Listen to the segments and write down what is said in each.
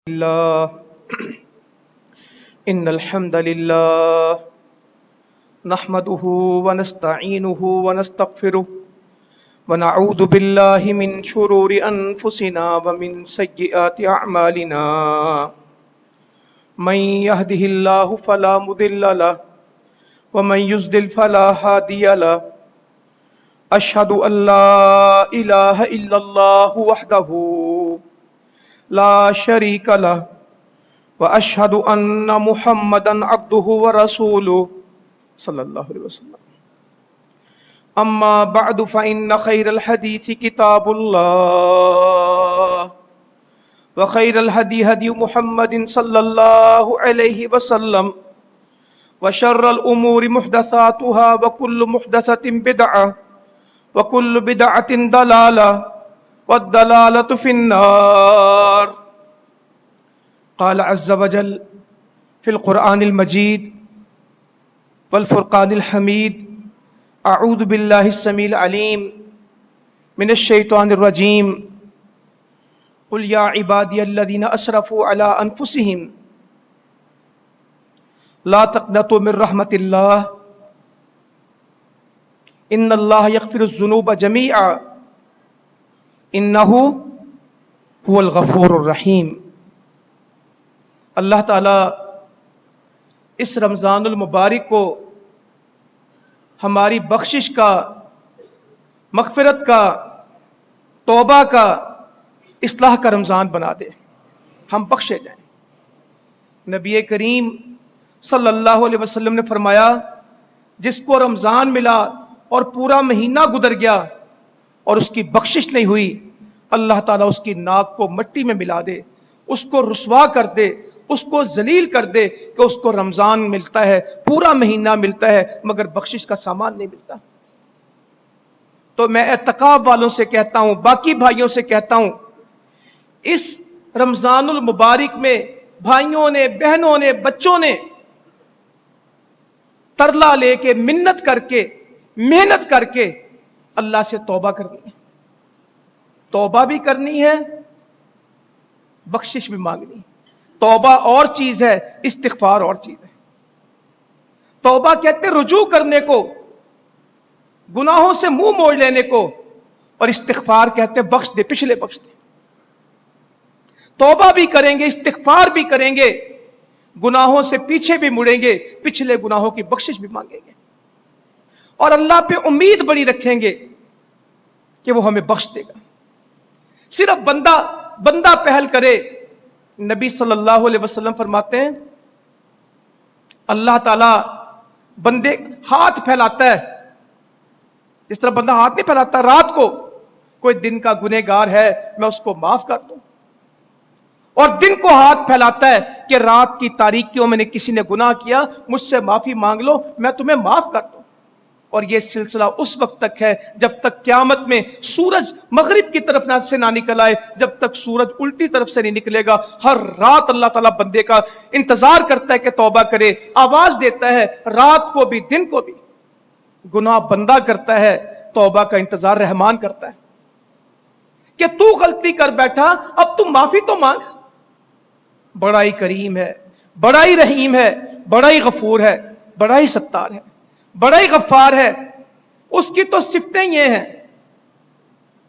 الله إن الحمد لله نحمده ونستعينه ونستغفره ونعوذ بالله من شرور أنفسنا ومن سيئات أعمالنا من يهده الله فلا مضل له ومن يضلل فلا هادي له أشهد أن لا إله إلا الله وحده لا شريك له وأشهد أن محمدا عبده ورسوله صلى الله عليه وسلم أما بعد فإن خير الحديث كتاب الله وخير الهدي هدي محمد صلى الله عليه وسلم وشر الأمور محدثاتها وكل محدثة بدعة وكل بدعة ضلالة والضلالة في النار. قال عز وجل في القرآن المجيد والفرقان الحميد أعوذ بالله السميع العليم من الشيطان الرجيم قل يا عبادي الذين أسرفوا على أنفسهم لا تقنطوا من رحمة الله إن الله يغفر الذنوب جميعا إنه هو الغفور الرحيم. اللہ تعالیٰ اس رمضان المبارک کو ہماری بخشش کا، مغفرت کا، توبہ کا، اصلاح کا رمضان بنا دے، ہم بخشے جائیں. نبی کریم صلی اللہ علیہ وسلم نے فرمایا جس کو رمضان ملا اور پورا مہینہ گزر گیا اور اس کی بخشش نہیں ہوئی، اللہ تعالیٰ اس کی ناک کو مٹی میں ملا دے، اس کو رسوا کر دے، اس کو ذلیل کر دے کہ اس کو رمضان ملتا ہے، پورا مہینہ ملتا ہے، مگر بخشش کا سامان نہیں ملتا. تو میں اعتکاف والوں سے کہتا ہوں، باقی بھائیوں سے کہتا ہوں، اس رمضان المبارک میں بھائیوں نے، بہنوں نے، بچوں نے ترلا لے کے، منت کر کے، محنت کر کے اللہ سے توبہ کرنی ہے. توبہ بھی کرنی ہے، بخشش بھی مانگنی ہے. توبہ اور چیز ہے، استغفار اور چیز ہے. توبہ کہتے رجوع کرنے کو، گناہوں سے منہ موڑ لینے کو، اور استغفار کہتے بخش دے، پچھلے بخش دے. توبہ بھی کریں گے، استغفار بھی کریں گے، گناہوں سے پیچھے بھی مڑیں گے، پچھلے گناہوں کی بخشش بھی مانگیں گے، اور اللہ پہ امید بڑی رکھیں گے کہ وہ ہمیں بخش دے گا. صرف بندہ پہل کرے. نبی صلی اللہ علیہ وسلم فرماتے ہیں اللہ تعالیٰ بندے ہاتھ پھیلاتا ہے، جس طرح بندہ ہاتھ نہیں پھیلاتا رات کو کوئی دن کا گنہگار ہے میں اس کو معاف کر دوں، اور دن کو ہاتھ پھیلاتا ہے کہ رات کی تاریکیوں میں نے کسی نے گناہ کیا، مجھ سے معافی مانگ لو، میں تمہیں معاف کر دوں. اور یہ سلسلہ اس وقت تک ہے جب تک قیامت میں سورج مغرب کی طرف سے نہ نکل آئے، جب تک سورج الٹی طرف سے نہیں نکلے گا. ہر رات اللہ تعالیٰ بندے کا انتظار کرتا ہے کہ توبہ کرے، آواز دیتا ہے رات کو بھی دن کو بھی. گناہ بندہ کرتا ہے، توبہ کا انتظار رحمان کرتا ہے کہ تو غلطی کر بیٹھا، اب تم معافی تو مانگ. بڑا ہی کریم ہے، بڑا ہی رحیم ہے، بڑا ہی غفور ہے، بڑا ہی ستار ہے، بڑا ہی غفار ہے. اس کی تو صفتیں یہ ہیں.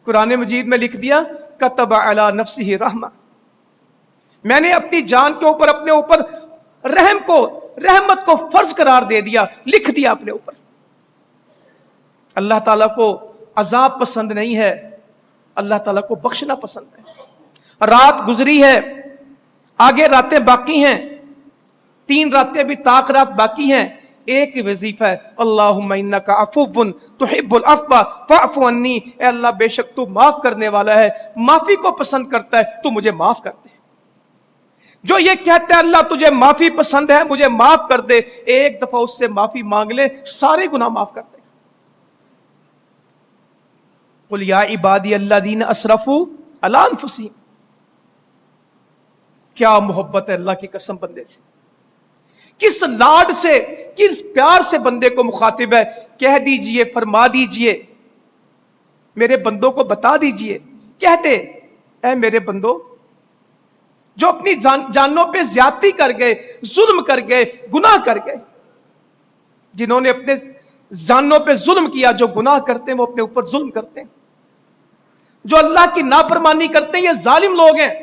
قرآن مجید میں لکھ دیا کتب علی نفسہ رحمہ، میں نے اپنی جان کے اوپر، اپنے اوپر رحم کو، رحمت کو فرض قرار دے دیا، لکھ دیا اپنے اوپر. اللہ تعالیٰ کو عذاب پسند نہیں ہے، اللہ تعالیٰ کو بخشنا پسند ہے. رات گزری ہے، آگے راتیں باقی ہیں، 3 راتیں بھی طاق رات باقی ہیں. ایک ہی وظیفہ ہے اللہم انک عفو تحب العفو فاعف عنی. اے اللہ بے شک تو معاف کرنے والا ہے، معافی کو پسند کرتا ہے، تو مجھے معاف کر دے. جو یہ کہتا ہے اللہ تجھے معافی پسند ہے، مجھے معاف کر دے، ایک دفعہ اس سے معافی مانگ لے، سارے گناہ معاف کر دے. قل یا عبادی الذین اسرفوا علی انفسہم. کیا محبت ہے اللہ کی قسم بندے سے، کس لاڈ سے، کس پیار سے بندے کو مخاطب ہے. کہہ دیجئے، فرما دیجئے، میرے بندوں کو بتا دیجئے، کہہ دے اے میرے بندو जो अपनी जानों पे ज्यादती कर गए, जुल्म कर गए, गुनाह कर गए। जिन्होंने अपने जानों पे जुल्म किया, जो गुनाह करते हैं वो अपने ऊपर जुल्म करते हैं। जो अल्लाह की नाफरमानी करते हैं ये जालिम लोग हैं।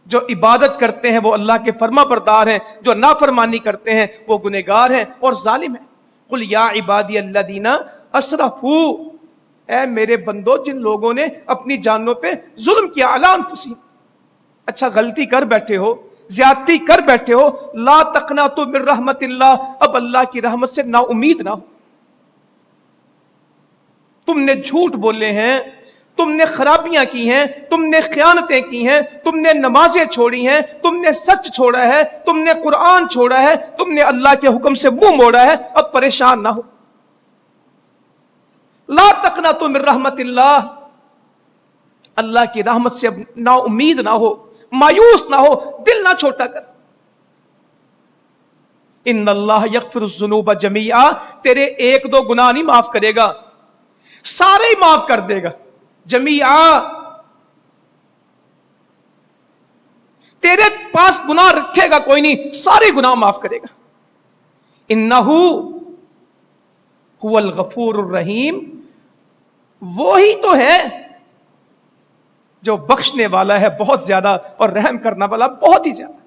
जो इबादत करते हैं वो अल्लाह के फर्मा बरदार हैं, जो नाफरमानी करते हैं वो गुनहगार हैं और जालिम हैं। कुल या इबादी अल्लज़ीना असरफू, ऐ मेरे बंदो जिन लोगों ने अपनी जानों पे जुल्म किया, अला अनफुसिहिम। अच्छा गलती कर बैठे हो, ज्यादती कर बैठे हो, ला तक़नतु मिन रहमतिल्लाह, अब अल्लाह की रहमत से ना उम्मीद ना हो। तुमने झूठ बोले हैं, तुमने खराबियां की हैं, तुमने खयानतें की हैं, तुमने नमाजें छोड़ी हैं, तुमने सच छोड़ा है, तुमने कुरान छोड़ा है, तुमने अल्लाह के हुक्म से मुंह मोड़ा है, अब परेशान ना हो। ला तक़नतु मिन रहमतिल्लाह, अल्लाह की रहमत से अब ना उम्मीद ना हो, मायूस ना हो, दिल ना छोटा कर। इन्नल्लाह यग़फ़िरुज़्ज़ुनूब जमीआ, तेरे एक दो गुनाह नहीं माफ करेगा, सारे ही माफ कर देगा। जमीआ, तेरे पास गुनाह रखेगा कोई नहीं, सारे गुनाह माफ करेगा। इन्नहु हुवल गफूरुर रहीम, वो ही तो है जो बख्शने वाला है बहुत ज्यादा और रहम करने वाला बहुत ही ज्यादा।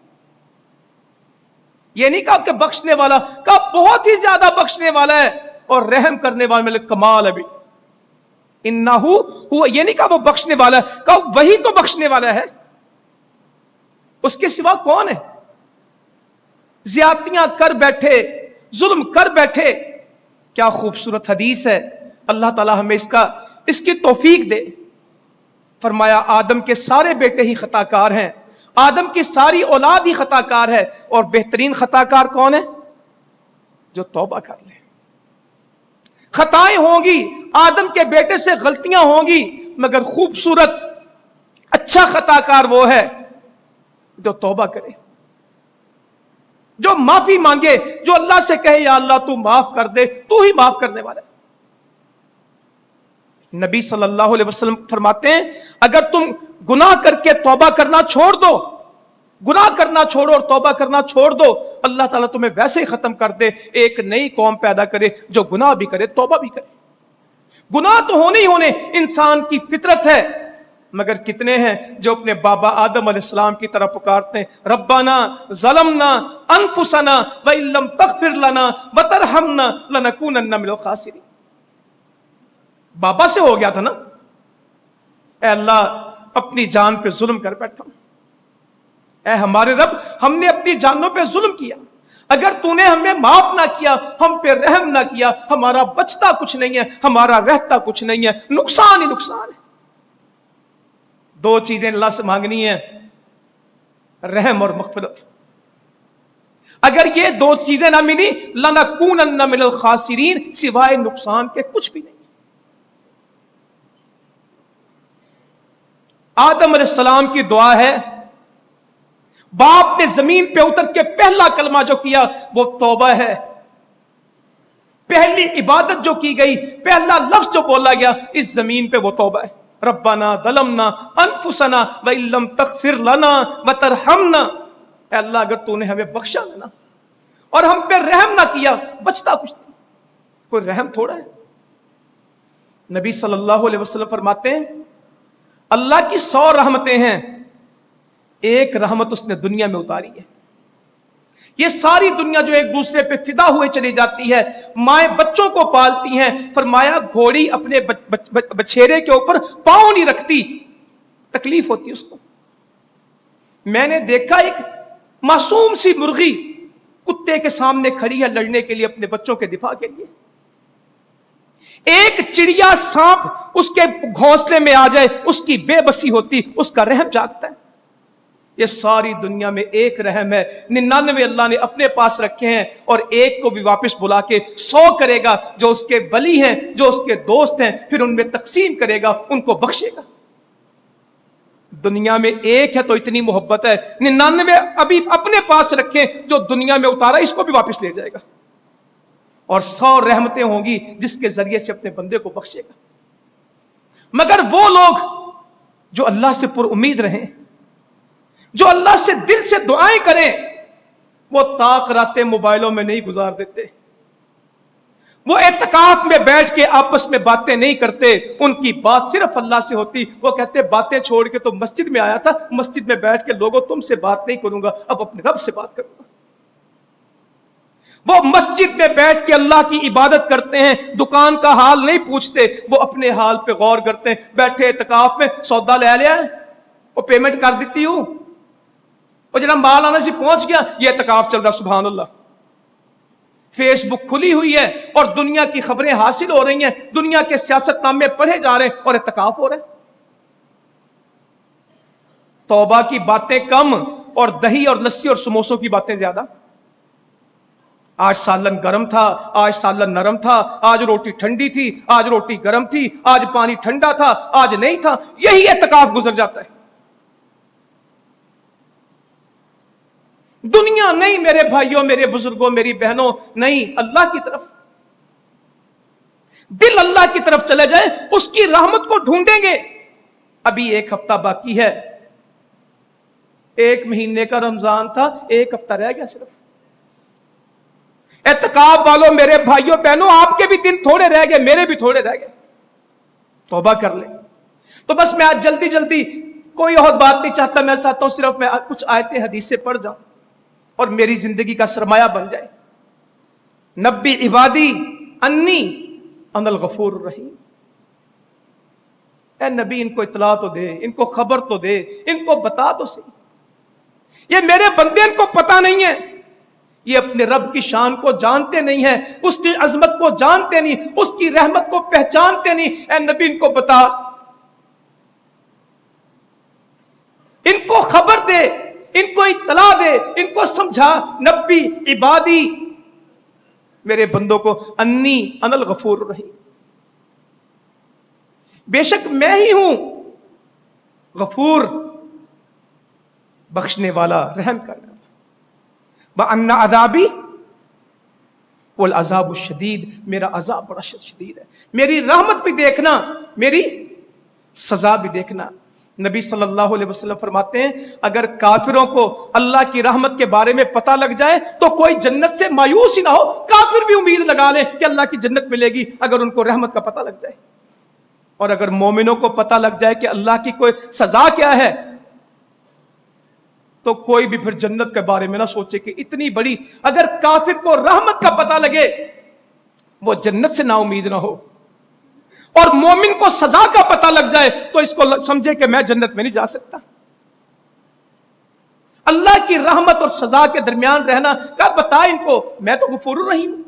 ये नहीं कहा कि बख्शने वाला, कहा बहुत ही ज्यादा बख्शने वाला है और रहम करने वाले में कमाल। अभी इन्नहु हुवा, ये नहीं कहा वो बख्शने वाला है, कहा वही तो बख्शने वाला है, उसके सिवा कौन है। ज्यादतियां कर बैठे, जुल्म कर बैठे, क्या खूबसूरत हदीस है। अल्लाह ताला हमें इसकी तौफीक दे। फरमाया आदम के सारे बेटे ही खताकार हैं, आदम की सारी औलाद ही खताकार है, और बेहतरीन खताकार कौन है, जो तौबा कर ले। खताएं होंगी, आदम के बेटे से गलतियां होंगी, मगर खूबसूरत अच्छा खताकार वो है जो तौबा करे, जो माफी मांगे, जो अल्लाह से कहे या अल्लाह तू माफ कर दे, तू ही माफ करने वाला है। नबी सल्लल्लाहु अलैहि वसल्लम फरमाते हैं अगर तुम गुनाह करके तौबा करना छोड़ दो, गुनाह करना छोड़ो और तौबा करना छोड़ दो, अल्लाह ताला तुम्हें वैसे ही खत्म कर दे, एक नई कौम पैदा करे जो गुनाह भी करे तौबा भी करे। गुनाह तो होने ही होने, इंसान की फितरत है, मगर कितने हैं जो अपने बाबा आदम अलैहिस्सलाम की तरह पुकारते हैं, रब्बाना ज़लमना अनफुसना व इल्लम तग़फिर लना व तरहमना लनकूनन्ना मिनल खासिरीन। बाबा से हो गया था ना, ऐ अल्लाह अपनी जान पे जुल्म कर बैठा हूं, ऐ हमारे रब हमने अपनी जानों पे जुल्म किया, अगर तूने हमें माफ ना किया, हम पे रहम ना किया, हमारा बचता कुछ नहीं है, हमारा रहता कुछ नहीं है, नुकसान ही नुकसान है। दो चीजें अल्लाह से मांगनी है, रहम और मग़फ़िरत। अगर ये दो चीजें ना मिली, लनकूनन्ना मिनल खासिरीन, सिवाय नुकसान के कुछ भी नहीं। आदम अलैहिस्सलाम की दुआ है, बाप ने जमीन पे उतर के पहला कलमा जो किया वो तौबा है। पहली इबादत जो की गई, पहला लफ्ज जो बोला गया इस जमीन पे वो तौबा है। रब्बाना ज़लमना अनफुसना व इल्लम तग़फिर लना व तरहमना, ऐ अल्लाह अगर तूने हमें बख्शा लेना और हम पे रहम ना किया, बचता कुछ नहीं। कोई रहम थोड़ा है। नबी सल्लल्लाहु अलैहि वसल्लम फरमाते हैं अल्लाह की 100 रहमतें हैं, एक रहमत उसने दुनिया में उतारी है। ये सारी दुनिया जो एक दूसरे पे फिदा हुए चली जाती है, माएं बच्चों को पालती हैं, फरमाया घोड़ी अपने बछेरे के ऊपर पांव नहीं रखती, तकलीफ होती उसको। मैंने देखा एक मासूम सी मुर्गी कुत्ते के सामने खड़ी है लड़ने के लिए, अपने बच्चों के दिफा के लिए। एक चिड़िया सांप उसके घोंसले में आ जाए, उसकी बेबसी होती, उसका रहम जागता है। ये सारी दुनिया में एक रहम है, 99 अल्लाह ने अपने पास रखे हैं और एक को भी वापस बुला के 100 करेगा, जो उसके वली हैं, जो उसके दोस्त हैं, फिर उनमें तकसीम करेगा, उनको बख्शेगा। दुनिया में एक है तो इतनी मोहब्बत है, 99 अभी अपने पास रखे, जो दुनिया में उतारा इसको भी वापस ले जाएगा, और 100 रहमतें होंगी जिसके जरिए से अपने बंदे को बख्शेगा। मगर वो लोग जो अल्लाह से पुर उम्मीद रहे, جو اللہ سے دل سے دعائیں کریں وہ طاق راتیں موبائلوں میں نہیں گزار دیتے، وہ اعتکاف میں بیٹھ کے آپس میں باتیں نہیں کرتے، ان کی بات صرف اللہ سے ہوتی۔ وہ کہتے باتیں چھوڑ کے تو مسجد میں آیا تھا، مسجد میں بیٹھ کے لوگوں تم سے بات نہیں کروں گا، اب اپنے رب سے بات کروں گا۔ وہ مسجد میں بیٹھ کے اللہ کی عبادت کرتے ہیں، دکان کا حال نہیں پوچھتے، وہ اپنے حال پہ غور کرتے ہیں۔ بیٹھے اعتکاف میں سودا لے لیا، وہ پیمنٹ کر دیتی ہوں، اور جناب مال آنے سے پہنچ گیا، یہ اعتکاف چل رہا، سبحان اللہ۔ فیس بک کھلی ہوئی ہے اور دنیا کی خبریں حاصل ہو رہی ہیں، دنیا کے سیاست نامے پڑھے جا رہے ہیں اور اعتکاف ہو رہے ہیں۔ توبہ کی باتیں کم اور دہی اور لسی اور سموسوں کی باتیں زیادہ۔ آج سالن گرم تھا، آج سالن نرم تھا، آج روٹی ٹھنڈی تھی، آج روٹی گرم تھی، آج پانی ٹھنڈا تھا، آج نہیں تھا، یہی اعتکاف گزر جاتا ہے۔ دنیا نہیں میرے بھائیوں، میرے بزرگوں، میری بہنوں، نہیں، اللہ کی طرف دل اللہ کی طرف چلے جائے، اس کی رحمت کو ڈھونڈیں گے۔ ابھی ایک ہفتہ باقی ہے، ایک مہینے کا رمضان تھا، ایک ہفتہ رہ گیا صرف۔ اعتکاف والوں میرے بھائیوں بہنوں، آپ کے بھی دن تھوڑے رہ گئے، میرے بھی تھوڑے رہ گئے، توبہ کر لیں۔ تو بس میں آج جلدی جلدی کوئی اور بات نہیں چاہتا، میں چاہتا ہوں صرف میں کچھ آیتیں حدیث سے پڑھ جاؤں اور میری زندگی کا سرمایہ بن جائے۔ نبی عبادی انی انا الغفور الرحیم۔ اے نبی ان کو اطلاع تو دے، ان کو خبر تو دے، ان کو بتا تو صحیح، یہ میرے بندے ان کو پتا نہیں ہے، یہ اپنے رب کی شان کو جانتے نہیں ہیں، اس کی عظمت کو جانتے نہیں، اس کی رحمت کو پہچانتے نہیں۔ اے نبی ان کو بتا، ان کو خبر دے، ان کو اطلاع دے، ان کو سمجھا۔ نبی عبادی میرے بندوں کو انی انا الغفور الرحیم، بے شک میں ہی ہوں غفور، بخشنے والا، رحم کرنے والا۔ وَأَنَّ عَذَابِي وَالْعَذَابُ الشَّدِيدُ، میرا عذاب بڑا شدید ہے، میری رحمت بھی دیکھنا، میری سزا بھی دیکھنا۔ نبی صلی اللہ علیہ وسلم فرماتے ہیں اگر کافروں کو اللہ کی رحمت کے بارے میں پتہ لگ جائے تو کوئی جنت سے مایوس ہی نہ ہو، کافر بھی امید لگا لیں کہ اللہ کی جنت ملے گی اگر ان کو رحمت کا پتہ لگ جائے۔ اور اگر مومنوں کو پتہ لگ جائے کہ اللہ کی کوئی سزا کیا ہے تو کوئی بھی پھر جنت کے بارے میں نہ سوچے کہ اتنی بڑی۔ اگر کافر کو رحمت کا پتہ لگے وہ جنت سے نا امید نہ ہو، اور مومن کو سزا کا پتہ لگ جائے تو اس کو سمجھے کہ میں جنت میں نہیں جا سکتا۔ اللہ کی رحمت اور سزا کے درمیان رہنا کا بتا ان کو، میں تو غفور الرحیم ہوں۔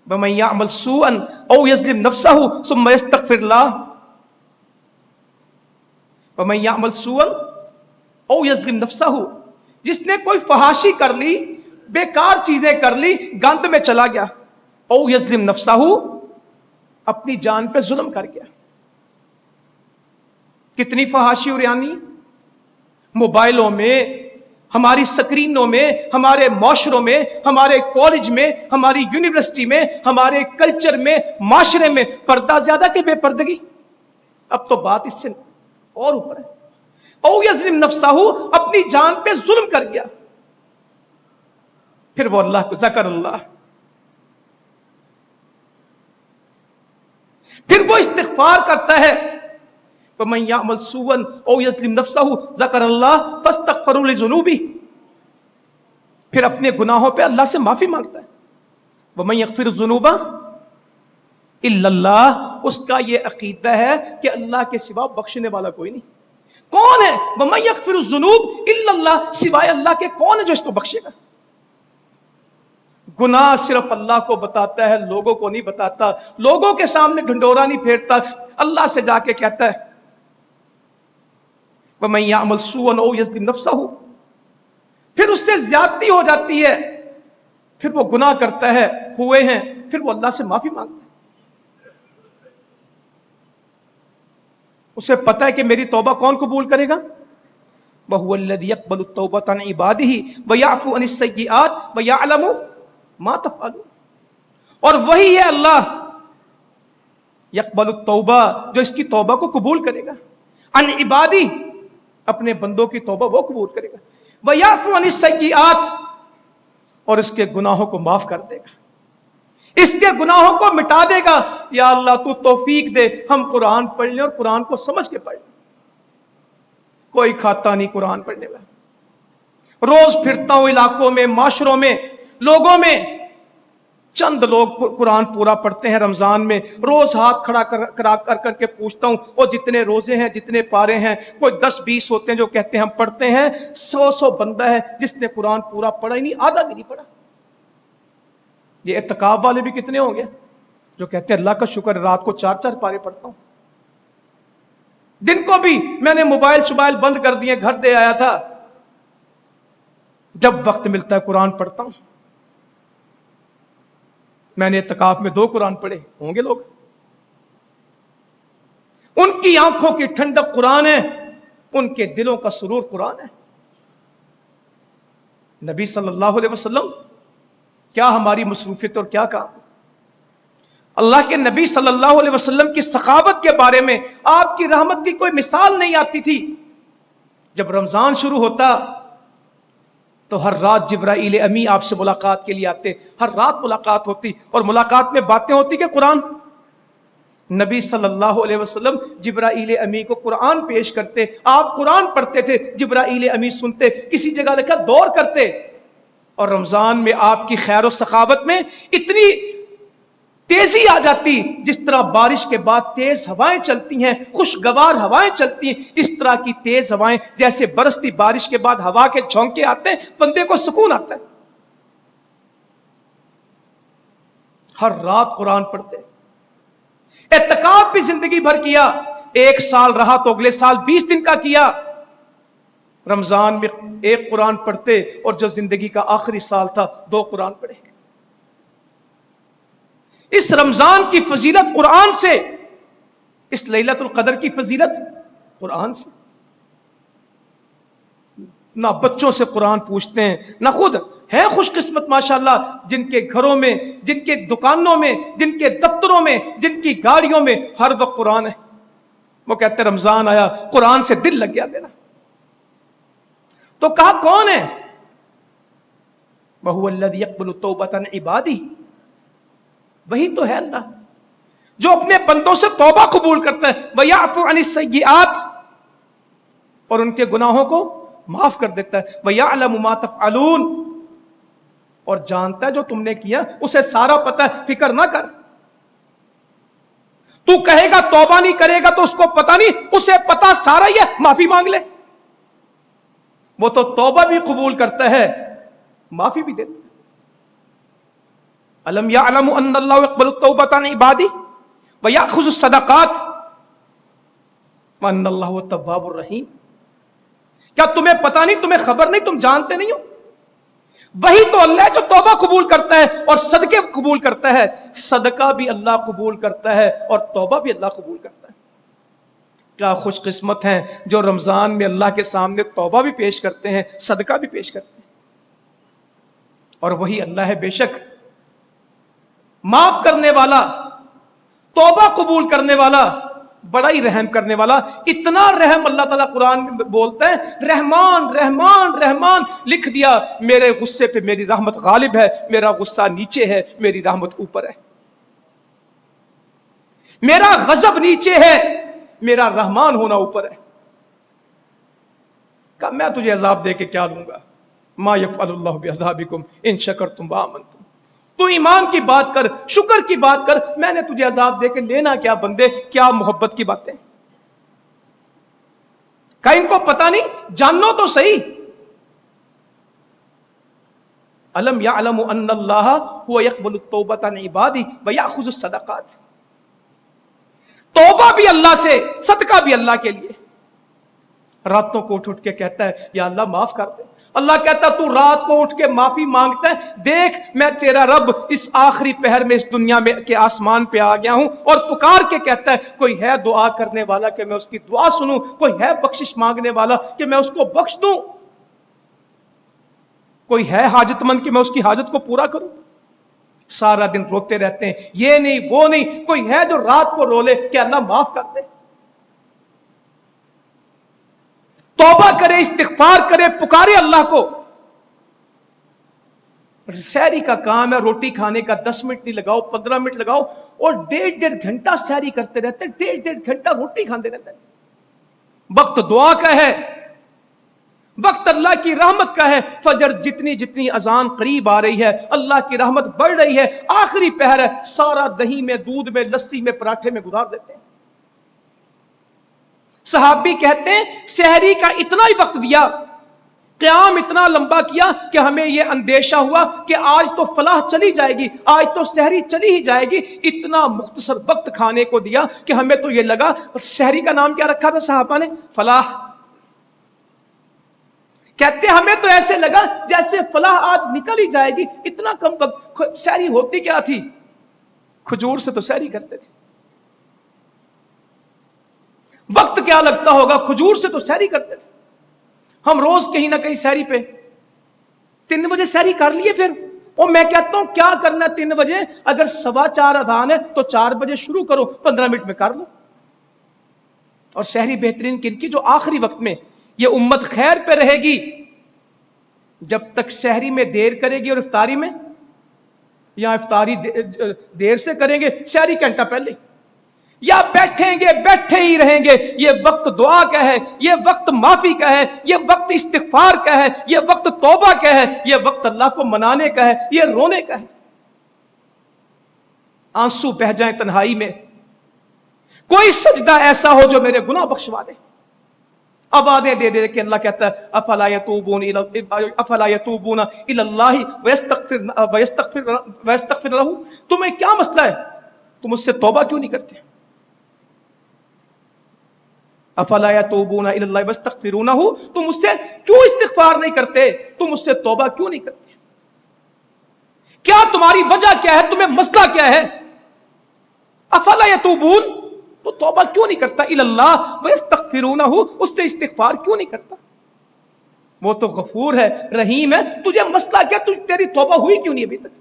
وَمَن يَعْمَلْ سُوءًا أَوْ يَظْلِمْ نَفْسَهُ ثُمَّ يَسْتَغْفِرْ اللَّهَ وَمَن يَعْمَلْ سُوءًا أَوْ يَظْلِمْ نَفْسَهُ، جس نے کوئی فحاشی کر لی، بیکار چیزیں کر لی، گند میں چلا گیا، أَوْ يَظْلِمْ نَفْسَهُ، اپنی جان پہ ظلم کر گیا۔ کتنی فحاشی اور یعنی موبائلوں میں، ہماری سکرینوں میں، ہمارے معاشروں میں، ہمارے کالج میں، ہماری یونیورسٹی میں، ہمارے کلچر میں، معاشرے میں پردہ زیادہ کہ بے پردگی؟ اب تو بات اس سے اور اوپر ہے۔ او یظلم نفسہ، اپنی جان پہ ظلم کر گیا، پھر وہ اللہ کو ذکر اللہ، پھر وہ استغفار کرتا ہے۔ وَمَن يَعْمَلْ سُوءًا أَوْ يَظْلِمْ نَفْسَهُ ذَكَرَ اللَّهَ فَاسْتَغْفَرُوا لِذُنُوبِهِ، پھر اپنے گناہوں پہ اللہ سے معافی مانگتا ہے۔ وَمَن يَغْفِرُ الذُّنُوبَ إِلَّا اللَّهُ، اس کا یہ عقیدہ ہے کہ اللہ کے سوا بخشنے والا کوئی نہیں۔ کون ہے؟ وَمَن يَغْفِرُ الذُّنُوبَ إِلَّا اللَّهُ، سوائے اللہ کے کون ہے جو اس کو بخشے گا؟ گناہ صرف اللہ کو بتاتا ہے، لوگوں کو نہیں بتاتا، لوگوں کے سامنے ڈھنڈورا نہیں پھیرتا، اللہ سے جا کے کہتا ہے وَمَن يَعْمَلْ سُوءًا أَوْ يَظْلِمْ نَفْسَهُ، پھر اس سے زیادتی ہو جاتی ہے، پھر وہ گناہ کرتا ہے، ہوئے ہیں، پھر وہ اللہ سے معافی مانگتا ہے۔ اسے پتہ ہے کہ میری توبہ کون قبول کرے گا؟ وَهُوَ الَّذِي يَقْبَلُ التَّوْبَةَ عَنْ عِبَادِهِ وَيَعْفُو عَنِ السَّيِّئَاتِ وَيَعْلَمُ مَا تَفْعَلُونَ، اور وہی ہے اللہ یقبل التوبہ جو اس کی توبہ کو قبول کرے گا، عن عبادی، अपने बंदों की तौबा वो कबूल करेगा। वयाफु अनिस सय्यिआत, और इसके गुनाहों को माफ कर देगा, इसके गुनाहों को मिटा देगा। या अल्लाह तू तौफीक दे हम कुरान पढ़ लें और कुरान को समझ के पढ़ लें। कोई खाता नहीं कुरान पढ़ने वाला। रोज फिरता हूं इलाकों में, माशरों में, लोगों में, चंद लोग कुरान पूरा पढ़ते हैं रमजान में। रोज हाथ खड़ा कर करके पूछता हूं, वो जितने रोजे हैं, जितने पारे हैं, कोई 10-20 होते हैं जो कहते हैं हम पढ़ते हैं। 100 बंदा है जिसने कुरान पूरा पढ़ा ही नहीं, आधा भी नहीं पढ़ा। ये इत्तिकाफ वाले भी कितने होंगे जो कहते हैं अल्लाह का शुक्र रात को 4-4 पारे पढ़ता हूं। दिन को भी मैंने मोबाइल बंद कर दिए, घर दे आया था, जब वक्त मिलता है कुरान पढ़ता हूं। मैंने इत्तिकाफ में 2 कुरान पढ़े होंगे लोग। उनकी आंखों की ठंडक कुरान है, उनके दिलों का सुरूर कुरान है। नबी सल्लल्लाहु अलैहि वसल्लम, क्या हमारी मसरूफियत और क्या काम। अल्लाह के नबी सल्लल्लाहु अलैहि वसल्लम की सखावत के बारे में, आपकी रहमत की कोई मिसाल नहीं आती थी। जब रमजान शुरू होता तो हर रात जिब्राईल अमी आपसे मुलाकात के लिए आते, हर रात मुलाकात होती, और मुलाकात में बातें होती कि कुरान। नबी सल्लल्लाहु अलैहि वसल्लम जिब्राईल अमी को कुरान पेश करते, आप कुरान पढ़ते थे, जिब्राईल अमी सुनते, किसी जगह लिखा दौर करते। और रमजान में आपकी खैर और सखावत में इतनी तेजी आ जाती, जिस तरह बारिश के बाद तेज हवाएं चलती हैं, खुशगवार हवाएं चलती हैं, इस तरह की तेज हवाएं, जैसे बरसती बारिश के बाद हवा के झोंके आते हैं, बंदे को सुकून आता है। हर रात कुरान पढ़ते। इत्तिकाफ भी जिंदगी भर किया, 1 साल रहा तो अगले साल 20 दिन का किया। रमजान में 1 कुरान पढ़ते, और जो जिंदगी का आखिरी साल था 2 कुरान पढ़े। इस रमजान की फजीलत कुरान से, इस लैलतुल कदर की फजीलत कुरान से। ना बच्चों से कुरान पूछते हैं, ना खुद है खुशकिस्मत माशाअल्लाह, जिनके घरों में, जिनके दुकानों में, जिनके दफ्तरों में, जिनकी गाड़ियों में हर वक्त कुरान है। वो कहते हैं रमजान आया, कुरान से दिल लग गया मेरा। तो कहा कौन है? वहुवल्लज़ी यक़बलु तौबतन इबादी, वही तो है अल्लाह जो अपने बंदों से तौबा कबूल करता है। वयअफ़ु अनिस सय्यिआत, और उनके गुनाहों को माफ कर देता है। वयअलमु मा तफ़अलून, और जानता है जो तुमने किया, उसे सारा पता है, फिक्र ना कर। तू कहेगा तौबा नहीं करेगा तो उसको पता नहीं, उसे पता सारा ही है, माफी मांग ले। वो तो तौबा भी कबूल करता है, माफी भी देता है। अलम यअलमु अन्नल्लाहु यक़बलु तौबता अन इबादी व यअख़ुज़ु सदक़ात व अन्नल्लाहु तव्वाबुर रहीम। क्या तुम्हें पता नहीं, तुम्हें खबर नहीं, तुम जानते नहीं हो? वही तो अल्लाह है जो तौबा कबूल करता है और सदके कबूल करता है। सदका भी अल्लाह कबूल करता है और तौबा भी अल्लाह कबूल करता है। क्या खुशकिस्मत हैं जो रमजान में अल्लाह के सामने तौबा भी पेश करते हैं, सदका भी पेश करते हैं। और वही अल्लाह है बेशक माफ करने वाला, तौबा कबूल करने वाला, बड़ा ही रहम करने वाला। इतना रहम अल्लाह ताला कुरान में बोलता है, रहमान रहमान रहमान लिख दिया। मेरे गुस्से पे मेरी रहमत गालिब है, मेरा गुस्सा नीचे है, मेरी रहमत ऊपर है। मेरा गजब नीचे है, मेरा रहमान होना ऊपर है। कहा मैं तुझे अजाब दे के क्या लूंगा? मा यफ़अलुल्लाहु बिअज़ाबिकुम इन शकरतुम व आमनतुम। तू ईमान की बात कर, शुक्र की बात कर, मैंने तुझे अजाब दे के लेना क्या बंदे? क्या मोहब्बत की बातें। क्या इनको पता नहीं? जानो तो सही। अलम यअलमु अन्नल्लाह हुवा यक़बलु तौबता अन इबादी व यअख़ुज़ु सदक़ात। तौबा भी अल्लाह से, सदका भी अल्लाह के लिए। रातों को उठ उठ के कहता है या अल्लाह माफ कर दे। अल्लाह कहता तू रात को उठ के माफी मांगता है, देख मैं तेरा रब इस आखिरी पहर में इस दुनिया में के आसमान पे आ गया हूं। और पुकार के कहता है कोई है दुआ करने वाला कि मैं उसकी दुआ सुनूं, कोई है बख्शिश मांगने वाला कि मैं उसको बख्श दूं, कोई है हाजतमंद कि मैं उसकी हाजत को पूरा करूं। सारा दिन रोते रहते हैं, ये नहीं वो नहीं। कोई है जो रात को रोले कि अल्लाह माफ कर दे। तौबा करे, इस्तिगफार करे, पुकारे अल्लाह को। सहरी का काम है रोटी खाने का, 10 मिनट नहीं लगाओ, 15 मिनट लगाओ, और 1.5 घंटा सहरी करते रहते हैं, 1.5 घंटा रोटी खाते रहते हैं। वक्त दुआ का है, वक्त अल्लाह की रहमत का है। फजर जितनी जितनी अजान करीब आ रही है, अल्लाह की रहमत बढ़ रही है। आखिरी पहर है, सारा दही में, दूध में, लस्सी में, पराठे में गुजार देते हैं। सहाबी कहते हैं सहरी का इतना ही वक्त दिया, क़याम इतना लंबा किया कि हमें यह अंदेशा हुआ कि आज तो फलाह चली जाएगी, आज तो सहरी चली ही जाएगी। इतना मुख्तसर वक्त खाने को दिया कि हमें तो यह लगा। सहरी का नाम क्या रखा था साहबा ने? फलाह। कहते हमें तो ऐसे लगा जैसे फलाह आज निकल ही जाएगी, इतना कम वक्त। सहरी होती क्या थी? खजूर से तो सहरी करते थे। वक्त क्या लगता होगा? खजूर से तो सहरी करते थे। हम रोज कहीं ना कहीं सहरी पे 3 बजे सहरी कर लिए। फिर और मैं कहता हूं क्या करना है 3 बजे? अगर 4:15 अजान है तो 4 बजे शुरू करो, 15 मिनट में कर लो। और सहरी बेहतरीन किनकी? जो आखिरी वक्त में ये उम्मत खैर पे रहेगी। जब तक सहरी में देर करेगी और इफ्तारी में, या इफ्तारी देर से करेंगे, सहरी घंटा पहले, या बैठेंगे बैठे ही रहेंगे। ये वक्त दुआ का है, ये वक्त माफी का है, ये वक्त इस्तिगफार का है, ये वक्त तौबा का है, ये वक्त अल्लाह को मनाने का है, ये रोने का है। आंसू बह जाए तन्हाई में, कोई सजदा ऐसा हो जो मेरे गुनाह बख्शवा दे। आवाज़ें दे दे के अल्लाह कहता है अफला यतूबूना इलल्लाहि वयस्तगफिर लहू। तुम्हें क्या मसला है? तुम उससे तौबा क्यों नहीं करते? अफला यतूबूना इलल्लाहि वयस्तगफिरूनहु, तुम उससे क्यों इस्तिगफार नहीं करते? तुम उससे तौबा क्यों नहीं करते? क्या तुम्हारी वजह क्या है? तुम्हें मसला क्या है? अफला यतूबून, तो तौबा क्यों नहीं करता? इलल्लाह वयस्तगफिरूनहु, उससे इस्तिगफार क्यों नहीं करता? वो तो गफूर है, रहीम है। तुझे मसला क्या? तेरी तौबा हुई क्यों नहीं अभी तक?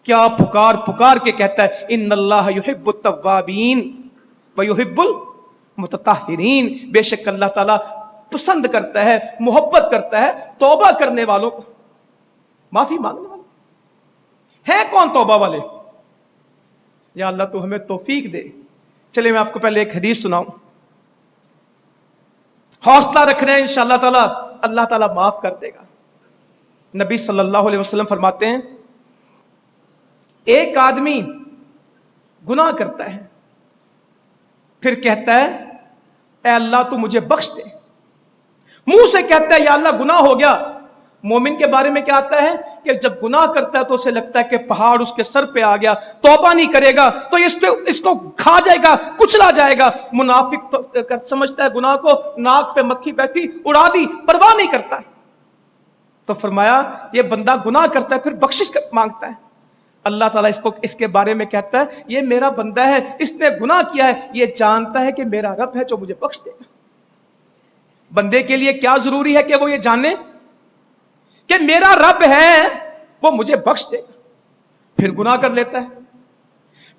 क्या पुकार पुकार के कहता है इन्नल्लाह युहिब्बुत तव्वाबीन व युहिब्बुल मुतताहिरीन। बेशक अल्लाह ताला पसंद करता है, मोहब्बत करता है तौबा करने वालों को, माफी मांगने वाले। है कौन तौबा वाले? या अल्लाह तू हमें तौफीक दे। चलिए मैं आपको पहले एक हदीस सुनाऊं। हौसला रख रहे हैं, इंशाअल्लाह ताला अल्लाह ताला माफ कर देगा। नबी सल्लल्लाहु अलैहि वसल्लम फरमाते हैं एक आदमी गुनाह करता है, फिर कहता है ए अल्लाह तू मुझे बख्श दे। मुंह से कहता है या अल्लाह गुनाह हो गया। मोमिन के बारे में क्या आता है कि जब गुनाह करता है तो उसे लगता है कि पहाड़ उसके सर पे आ गया, तौबा नहीं करेगा तो इसको खा जाएगा, कुचला जाएगा। मुनाफिक तो समझता है गुनाह को नाक पे मक्खी बैठी उड़ा दी, परवाह नहीं करता है। तो फरमाया ये बंदा गुनाह करता है फिर बख्शिश मांगता है। अल्लाह ताला इसके बारे में कहता है ये मेरा बंदा है, इसने गुनाह किया है, ये जानता है कि मेरा रब है जो मुझे बख्श देगा। बंदे के लिए क्या जरूरी है कि वो ये जाने कि मेरा रब है, वो मुझे बख्श देगा। फिर गुनाह कर लेता है,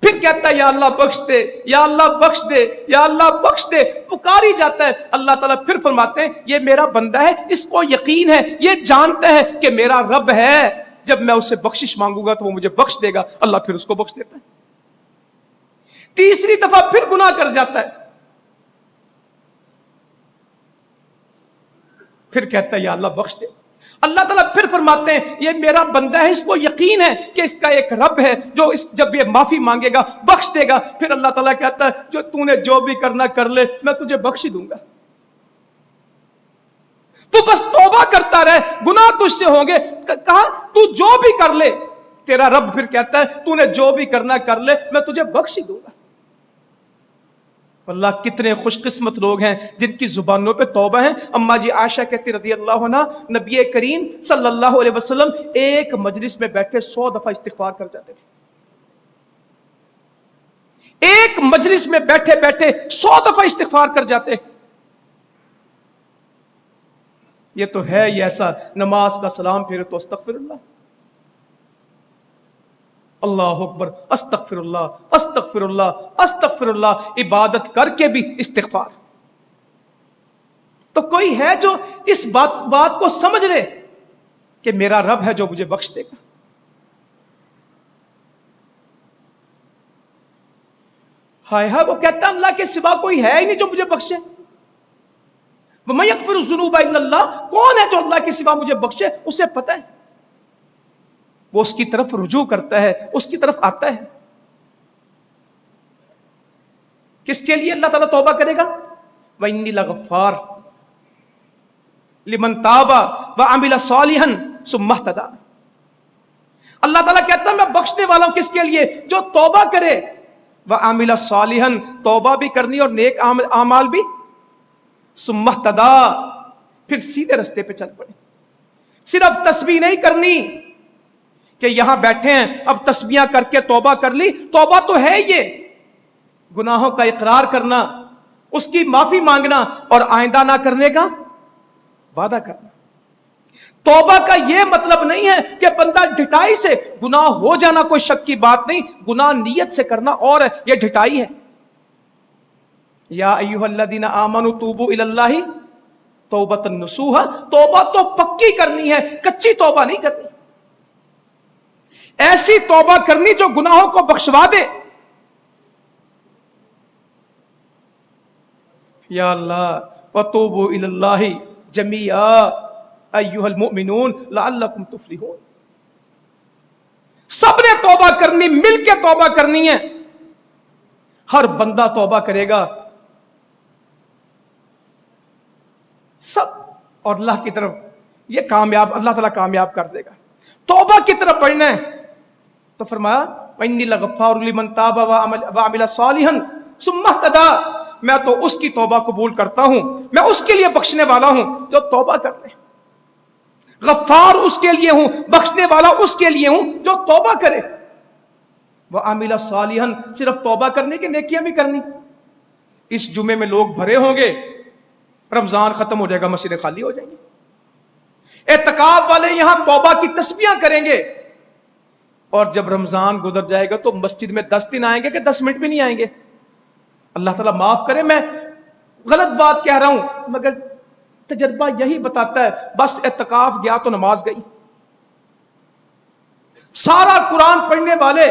फिर कहता है या अल्लाह बख्श दे, या अल्लाह बख्श दे, या अल्लाह बख्श दे, पुकार ही जाता है। अल्लाह ताला फिर फरमाते हैं ये मेरा बंदा है, इसको यकीन है, ये जानता है कि मेरा रब है, जब मैं उससे बख्शिश मांगूंगा तो वो मुझे बख्श देगा। अल्लाह फिर उसको बख्श देता है। तीसरी दफा फिर गुनाह कर जाता है, फिर कहता है या अल्लाह बख्श दे। अल्लाह ताला फिर फरमाते हैं ये मेरा बंदा है, इसको यकीन है कि इसका एक रब है जो जब ये माफी मांगेगा बख्श देगा। फिर अल्लाह ताला कहता है जो तूने जो भी करना कर ले, मैं तुझे बख्श ही दूंगा, तू बस तौबा करता रहे, गुनाह तुझसे होंगे। कहा तू जो भी कर ले। तेरा रब फिर कहता है तूने जो भी करना कर ले, मैं तुझे बख्श ही दूंगा। अल्लाह कितने खुशकिस्मत लोग हैं जिनकी जुबानों पे तौबा है। अम्मा जी आयशा कहती रज़ी अल्लाह अन्हा, नबी करीम सल्लल्लाहु अलैहि वसल्लम एक मजलिस में बैठे 100 दफा इस्तिगफार कर जाते थे। एक मजलिस में बैठे बैठे 100 दफा इस्तिगफार कर जाते। ये तो है ही ऐसा, नमाज का सलाम फिर तो अस्तगफिरुल्लाह, अल्लाहु अकबर, अस्तगफिरुल्लाह, अस्तगफिरुल्लाह, अस्तगफिरुल्लाह, इबादत करके भी इस्तिगफार। तो कोई है जो इस बात को समझ ले कि मेरा रब है जो मुझे बख्श देगा। हाय हाय, वो कहता अल्लाह के सिवा कोई है ही नहीं जो मुझे बख्शे। वमन यगफिरुज़्ज़ुनूबा इल्लल्लाह, कौन है जो अल्लाह के सिवा मुझे बख्शे, उसे पता है। वो उसकी तरफ रुजू करता है, उसकी तरफ आता है। किसके लिए अल्लाह ताला तौबा करेगा? व इन्नी लगफ्फार लिमन ताबा व अमिला सालिहन सुम्मा इहतदा। अल्लाह ताला कहता है मैं बख्शने वाला हूं किसके लिए? जो तौबा करे, व अमिला सालिहन, तौबा भी करनी और नेक आमाल भी, सुम्मा इहतदा, फिर सीधे रास्ते पे चल पड़े। सिर्फ तस्बीह नहीं करनी कि यहां बैठे हैं अब तस्बीहां करके तौबा कर ली। तौबा तो है ये गुनाहों का इकरार करना, उसकी माफी मांगना और आइंदा ना करने का वादा करना। तौबा का यह मतलब नहीं है कि बंदा ढिठाई से, गुनाह हो जाना कोई शक की बात नहीं, गुनाह नीयत से करना और यह ढिठाई है। या अय्युहल्लज़ीना आमनू तूबू इलल्लाहि तौबतन नसूहा, तौबा तो पक्की करनी है, कच्ची तौबा नहीं करनी। ऐसी तौबा करनी जो गुनाहों को बख्शवा दे। या अल्लाह वतूबू इलल्लाहि जमीआ अय्युहल मुमिनून लअल्लकुम तुफ्लिहून। सबने तौबा करनी, मिलके तौबा करनी है। हर बंदा तौबा करेगा सब, और अल्लाह की तरफ ये कामयाब, अल्लाह ताला कामयाब कर देगा। तौबा की तरफ बढ़ना है तो फरमाया वइन्नी लगफ्फारु लिमन ताबा व अमिला सालिहन सुम्मा इहतदा, मैं तो उसकी तौबा कबूल करता हूं, मैं उसके लिए बख्शने वाला हूं जो तौबा कर ले। गफ्फार उसके लिए हूं, बख्शने वाला उसके लिए हूं जो तौबा करे। व अमिला सालिहन, सिर्फ तौबा करने की, नेकियां भी करनी। इस जुमे में लोग भरे होंगे, रमजान खत्म हो जाएगा, मस्जिदें खाली हो जाएंगी। एतकाफ वाले यहां तौबा की तस्बीहां करेंगे, और जब रमजान गुजर जाएगा तो मस्जिद में 10 दिन आएंगे कि 10 मिनट भी नहीं आएंगे। अल्लाह ताला माफ करे, मैं गलत बात कह रहा हूं, मगर तजर्बा यही बताता है। बस एतकाफ गया तो नमाज गई। सारा कुरान पढ़ने वाले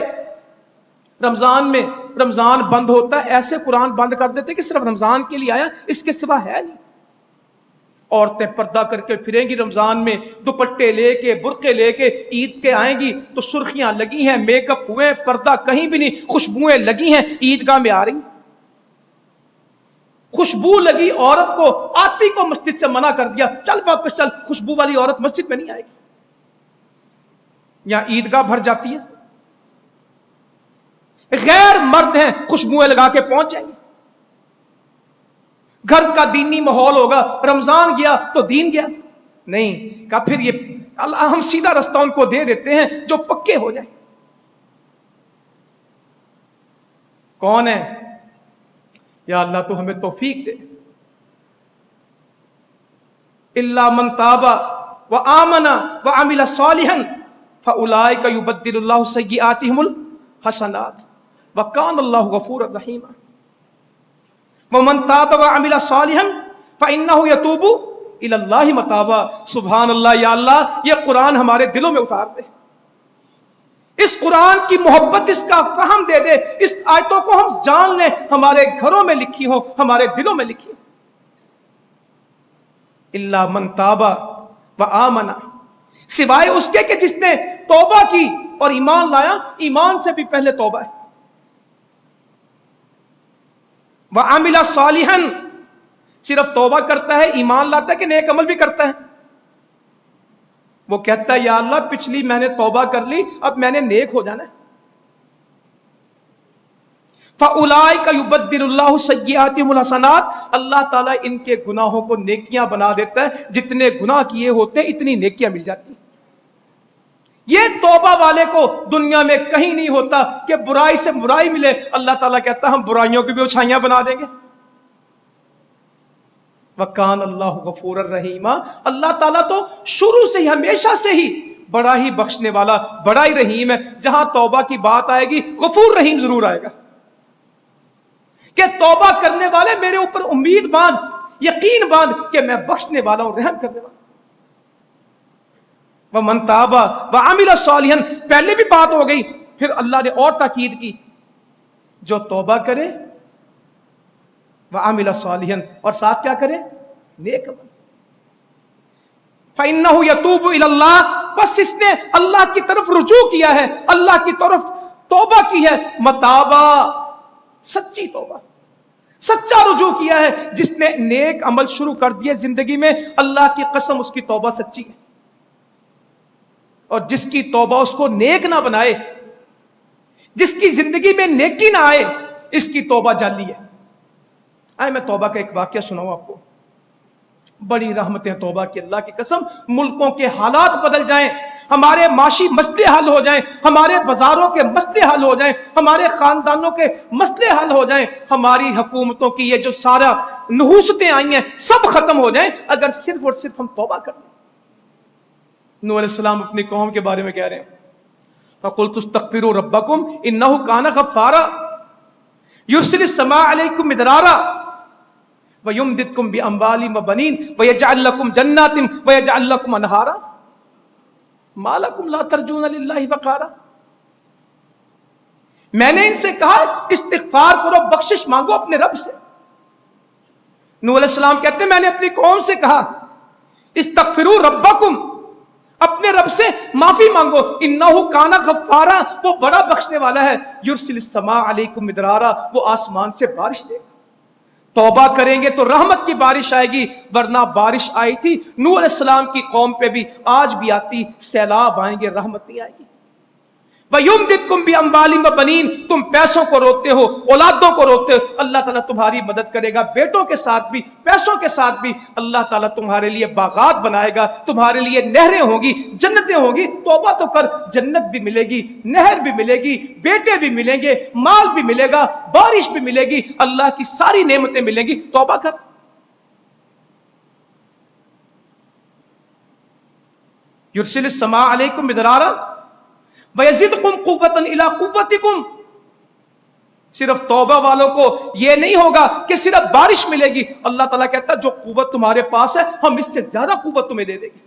रमजान में, रमजान बंद होता है ऐसे कुरान बंद कर देते कि सिर्फ रमजान के लिए आया, इसके सिवा है नहीं। औरतें पर्दा करके फिरेंगी रमजान में, दुपट्टे लेके, बुरके लेके ईद के आएंगी तो सुर्खियां लगी हैं, मेकअप हुए, पर्दा कहीं भी नहीं, खुशबुएं लगी हैं, ईदगाह में आ रही। खुशबू लगी औरत को, आती को मस्जिद से मना कर दिया, चल वापस चल, खुशबू वाली औरत मस्जिद में नहीं आएगी। यहां ईदगाह भर जाती है, गैर मर्द हैं, खुशबुएं लगा के पहुंच जाएंगे। घर का दीनी माहौल होगा, रमजान गया तो दीन गया नहीं का, फिर ये अल्लाह हम सीधा रास्ता उनको दे देते हैं जो पक्के हो जाए। कौन है? या अल्लाह तो हमें तौफीक दे। इल्ला मन ताबा व आमना व अमिला सालिहन फउलाइका युबद्दिलुल्लाहु सय्यिआतिहिमुल हसनात व कान अल्लाहु गफूरर रहीमा। वमन ताबा व अमिला सालिहन फइन्नहु यतूबु इलल्लाहि मताबा। सुभान अल्लाह, या अल्लाह ये कुरान हमारे दिलों में उतार दे, इस कुरान की मोहब्बत, इसका फहम दे दे, इस आयतों को हम जान लें, हमारे घरों में लिखी हो, हमारे दिलों में लिखी हो। इल्ला मन ताबा व आमना, सिवाय उसके कि जिसने तौबा की और ईमान लाया। ईमान से भी पहले तौबा है। व आमिला सालिहन, सिर्फ तौबा करता है, ईमान लाता है कि नेक अमल भी करता है। वो कहता है या अल्लाह पिछली मैंने तौबा कर ली, अब मैंने नेक हो जाना है। फउलाइका युबद्दिलुल्लाहु सय्यिआतिहिमुल हसनात, अल्लाह ताला इनके गुनाहों को नेकियां बना देता है। जितने गुनाह किए होते हैं इतनी नेकियां मिल जाती। ये तौबा वाले को दुनिया में कहीं नहीं होता कि बुराई से बुराई मिले। अल्लाह ताला कहता हम बुराइयों की भी अच्छाइयां बना देंगे। वकान अल्लाहु गफूरर रहीमा, अल्लाह ताला तो शुरू से ही, हमेशा से ही बड़ा ही बख्शने वाला, बड़ा ही रहीम है। जहां तौबा की बात आएगी गफूर रहीम जरूर आएगा कि तौबा करने वाले मेरे ऊपर उम्मीद बांध। یقین باندھ کہ میں بخشنے والا ہوں، رحم کرنے والا۔ وَمَن تَابَ وَعَمِلَ صَالِحًا، پہلے بھی بات ہو گئی، پھر اللہ نے اور تاکید کی، جو توبہ کرے وَعَمِلَ صَالِحًا، اور ساتھ کیا کرے؟ نیک عمل۔ فَإِنَّهُ يَتُوبُ إِلَى اللَّهِ، بس اس نے اللہ کی طرف رجوع کیا ہے، اللہ کی طرف توبہ کی ہے، متابا، سچی توبہ، سچا رجوع کیا ہے۔ جس نے نیک عمل شروع کر دیے زندگی میں، اللہ کی قسم اس کی توبہ سچی ہے، اور جس کی توبہ اس کو نیک نہ بنائے، جس کی زندگی میں نیکی نہ آئے، اس کی توبہ جعلی ہے۔ آئے میں توبہ کا ایک واقعہ سناؤں آپ کو، بڑی رحمتیں توبہ کی، اللہ کی قسم، ملکوں کے حالات بدل جائیں، ہمارے معاشی مسئلے حل ہو جائیں، ہمارے بازاروں کے مسئلے حل ہو جائیں، ہمارے خاندانوں کے مسئلے حل ہو جائیں، ہماری حکومتوں کی یہ جو سارا نحوستیں آئی ہیں سب ختم ہو جائیں، اگر صرف اور صرف ہم توبہ کر لیں۔ نوح علیہ السلام اپنی قوم کے بارے میں کہہ رہے ہیں، فَقُلْتُ اسْتَغْفِرُوا رَبَّكُمْ إِنَّهُ كَانَ غَفَّارًا يُرْسِلِ السَّمَاءَ عَلَيْكُمْ مِدْرَارًا وَيُمْدِدْكُمْ بِأَمْوَالٍ وَبَنِينَ وَيَجْعَلْ لَكُمْ جَنَّاتٍ وَيَجْعَلْ لَكُمْ أَنْهَارًا مَا لَكُمْ لَا تَرْجُونَ لِلَّهِ وَقَارًا۔ میں نے ان سے کہا استغفار کرو، بخشش مانگو اپنے رب سے۔ نوح علیہ السلام کہتے ہیں میں نے اپنی قوم سے کہا استغفروا ربکم، اپنے رب سے معافی مانگو، انہ کان غفارا، وہ بڑا بخشنے والا ہے، یرسل السماء علیکم مدرارا، وہ آسمان سے بارش دے گا۔ توبہ کریں گے تو رحمت کی بارش آئے گی، ورنہ بارش آئی تھی نوح علیہ السلام کی قوم پہ بھی، آج بھی آتی، سیلاب آئیں گے، رحمت نہیں آئے گی۔ وَيُمْدِدْكُمْ بِأَمْوَالٍ وَبَنِينَ، تم پیسوں کو روکتے ہو، اولادوں کو روکتے ہو، اللہ تعالیٰ تمہاری مدد کرے گا، بیٹوں کے ساتھ بھی، پیسوں کے ساتھ بھی، اللہ تعالیٰ تمہارے لیے باغات بنائے گا، تمہارے لیے نہریں ہوں گی، جنتیں ہوں گی۔ توبہ تو کر، جنت بھی ملے گی، نہر بھی ملے گی، بیٹے بھی ملیں گے، مال بھی ملے گا، بارش بھی ملے گی، اللہ کی ساری نعمتیں ملیں گی، توبہ کر۔ یرسل السماء علیکم مدرارا وَيَزِدْكُمْ قُوَّةً إِلَىٰ قُوَّتِكُمْ، صرف توبہ والوں کو یہ نہیں ہوگا کہ صرف بارش ملے گی، اللہ تعالیٰ کہتا ہے جو قوت تمہارے پاس ہے ہم اس سے زیادہ قوت تمہیں دے دیں گے۔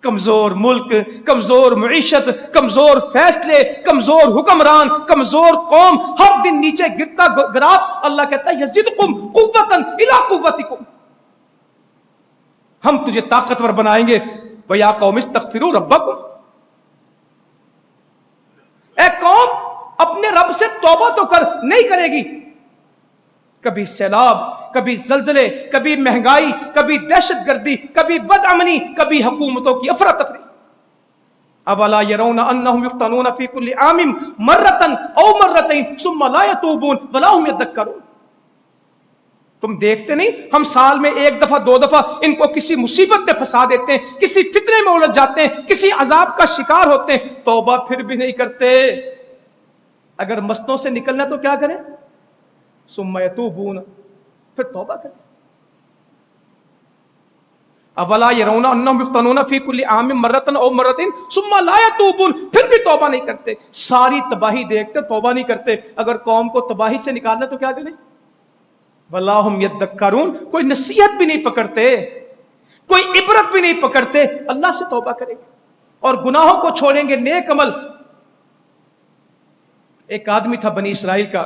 کمزور ملک، کمزور معیشت، کمزور فیصلے، کمزور حکمران، کمزور قوم، ہر دن نیچے گرتا گراف، اللہ کہتا ہے یزدکم قوۃ الی قوتکم، ہم تجھے طاقتور بنائیں گے۔ ویا قوم استغفروا ربکم، اے قوم اپنے رب سے توبہ تو کر، نہیں کرے گی، کبھی سیلاب، کبھی زلزلے، کبھی مہنگائی، کبھی دہشت گردی، کبھی بدامنی، کبھی حکومتوں کی افراتفری۔ اولا يرون انهم يفتنون في كل عام مرة او مرتين ثم لا يتوبون ولا هم يذكرون، تم دیکھتے نہیں ہم سال میں ایک دفعہ دو دفعہ ان کو کسی مصیبت میں پھنسا دیتے ہیں، کسی فتنے میں الجھ جاتے ہیں، کسی عذاب کا شکار ہوتے ہیں، توبہ پھر بھی نہیں کرتے۔ اگر مسنوں سے نکلنا تو کیا کریں؟ ثم يتوبون، پھر توبہ کریں۔ اولا يرون انهم يفتنون في كل عام مرة او مرتين ثم لا يتوبون، پھر بھی توبہ نہیں کرتے۔ ساری تباہی دیکھتے توبہ نہیں کرتے۔ اگر قوم کو تباہی سے نکالنا تو کیا کریں؟ ولا هم يذكرون، کوئی نصیحت بھی نہیں پکڑتے، کوئی عبرت بھی نہیں پکڑتے۔ اللہ سے توبہ کریں گے اور گناہوں کو چھوڑیں گے، نیک عمل۔ ایک آدمی تھا بنی اسرائیل کا،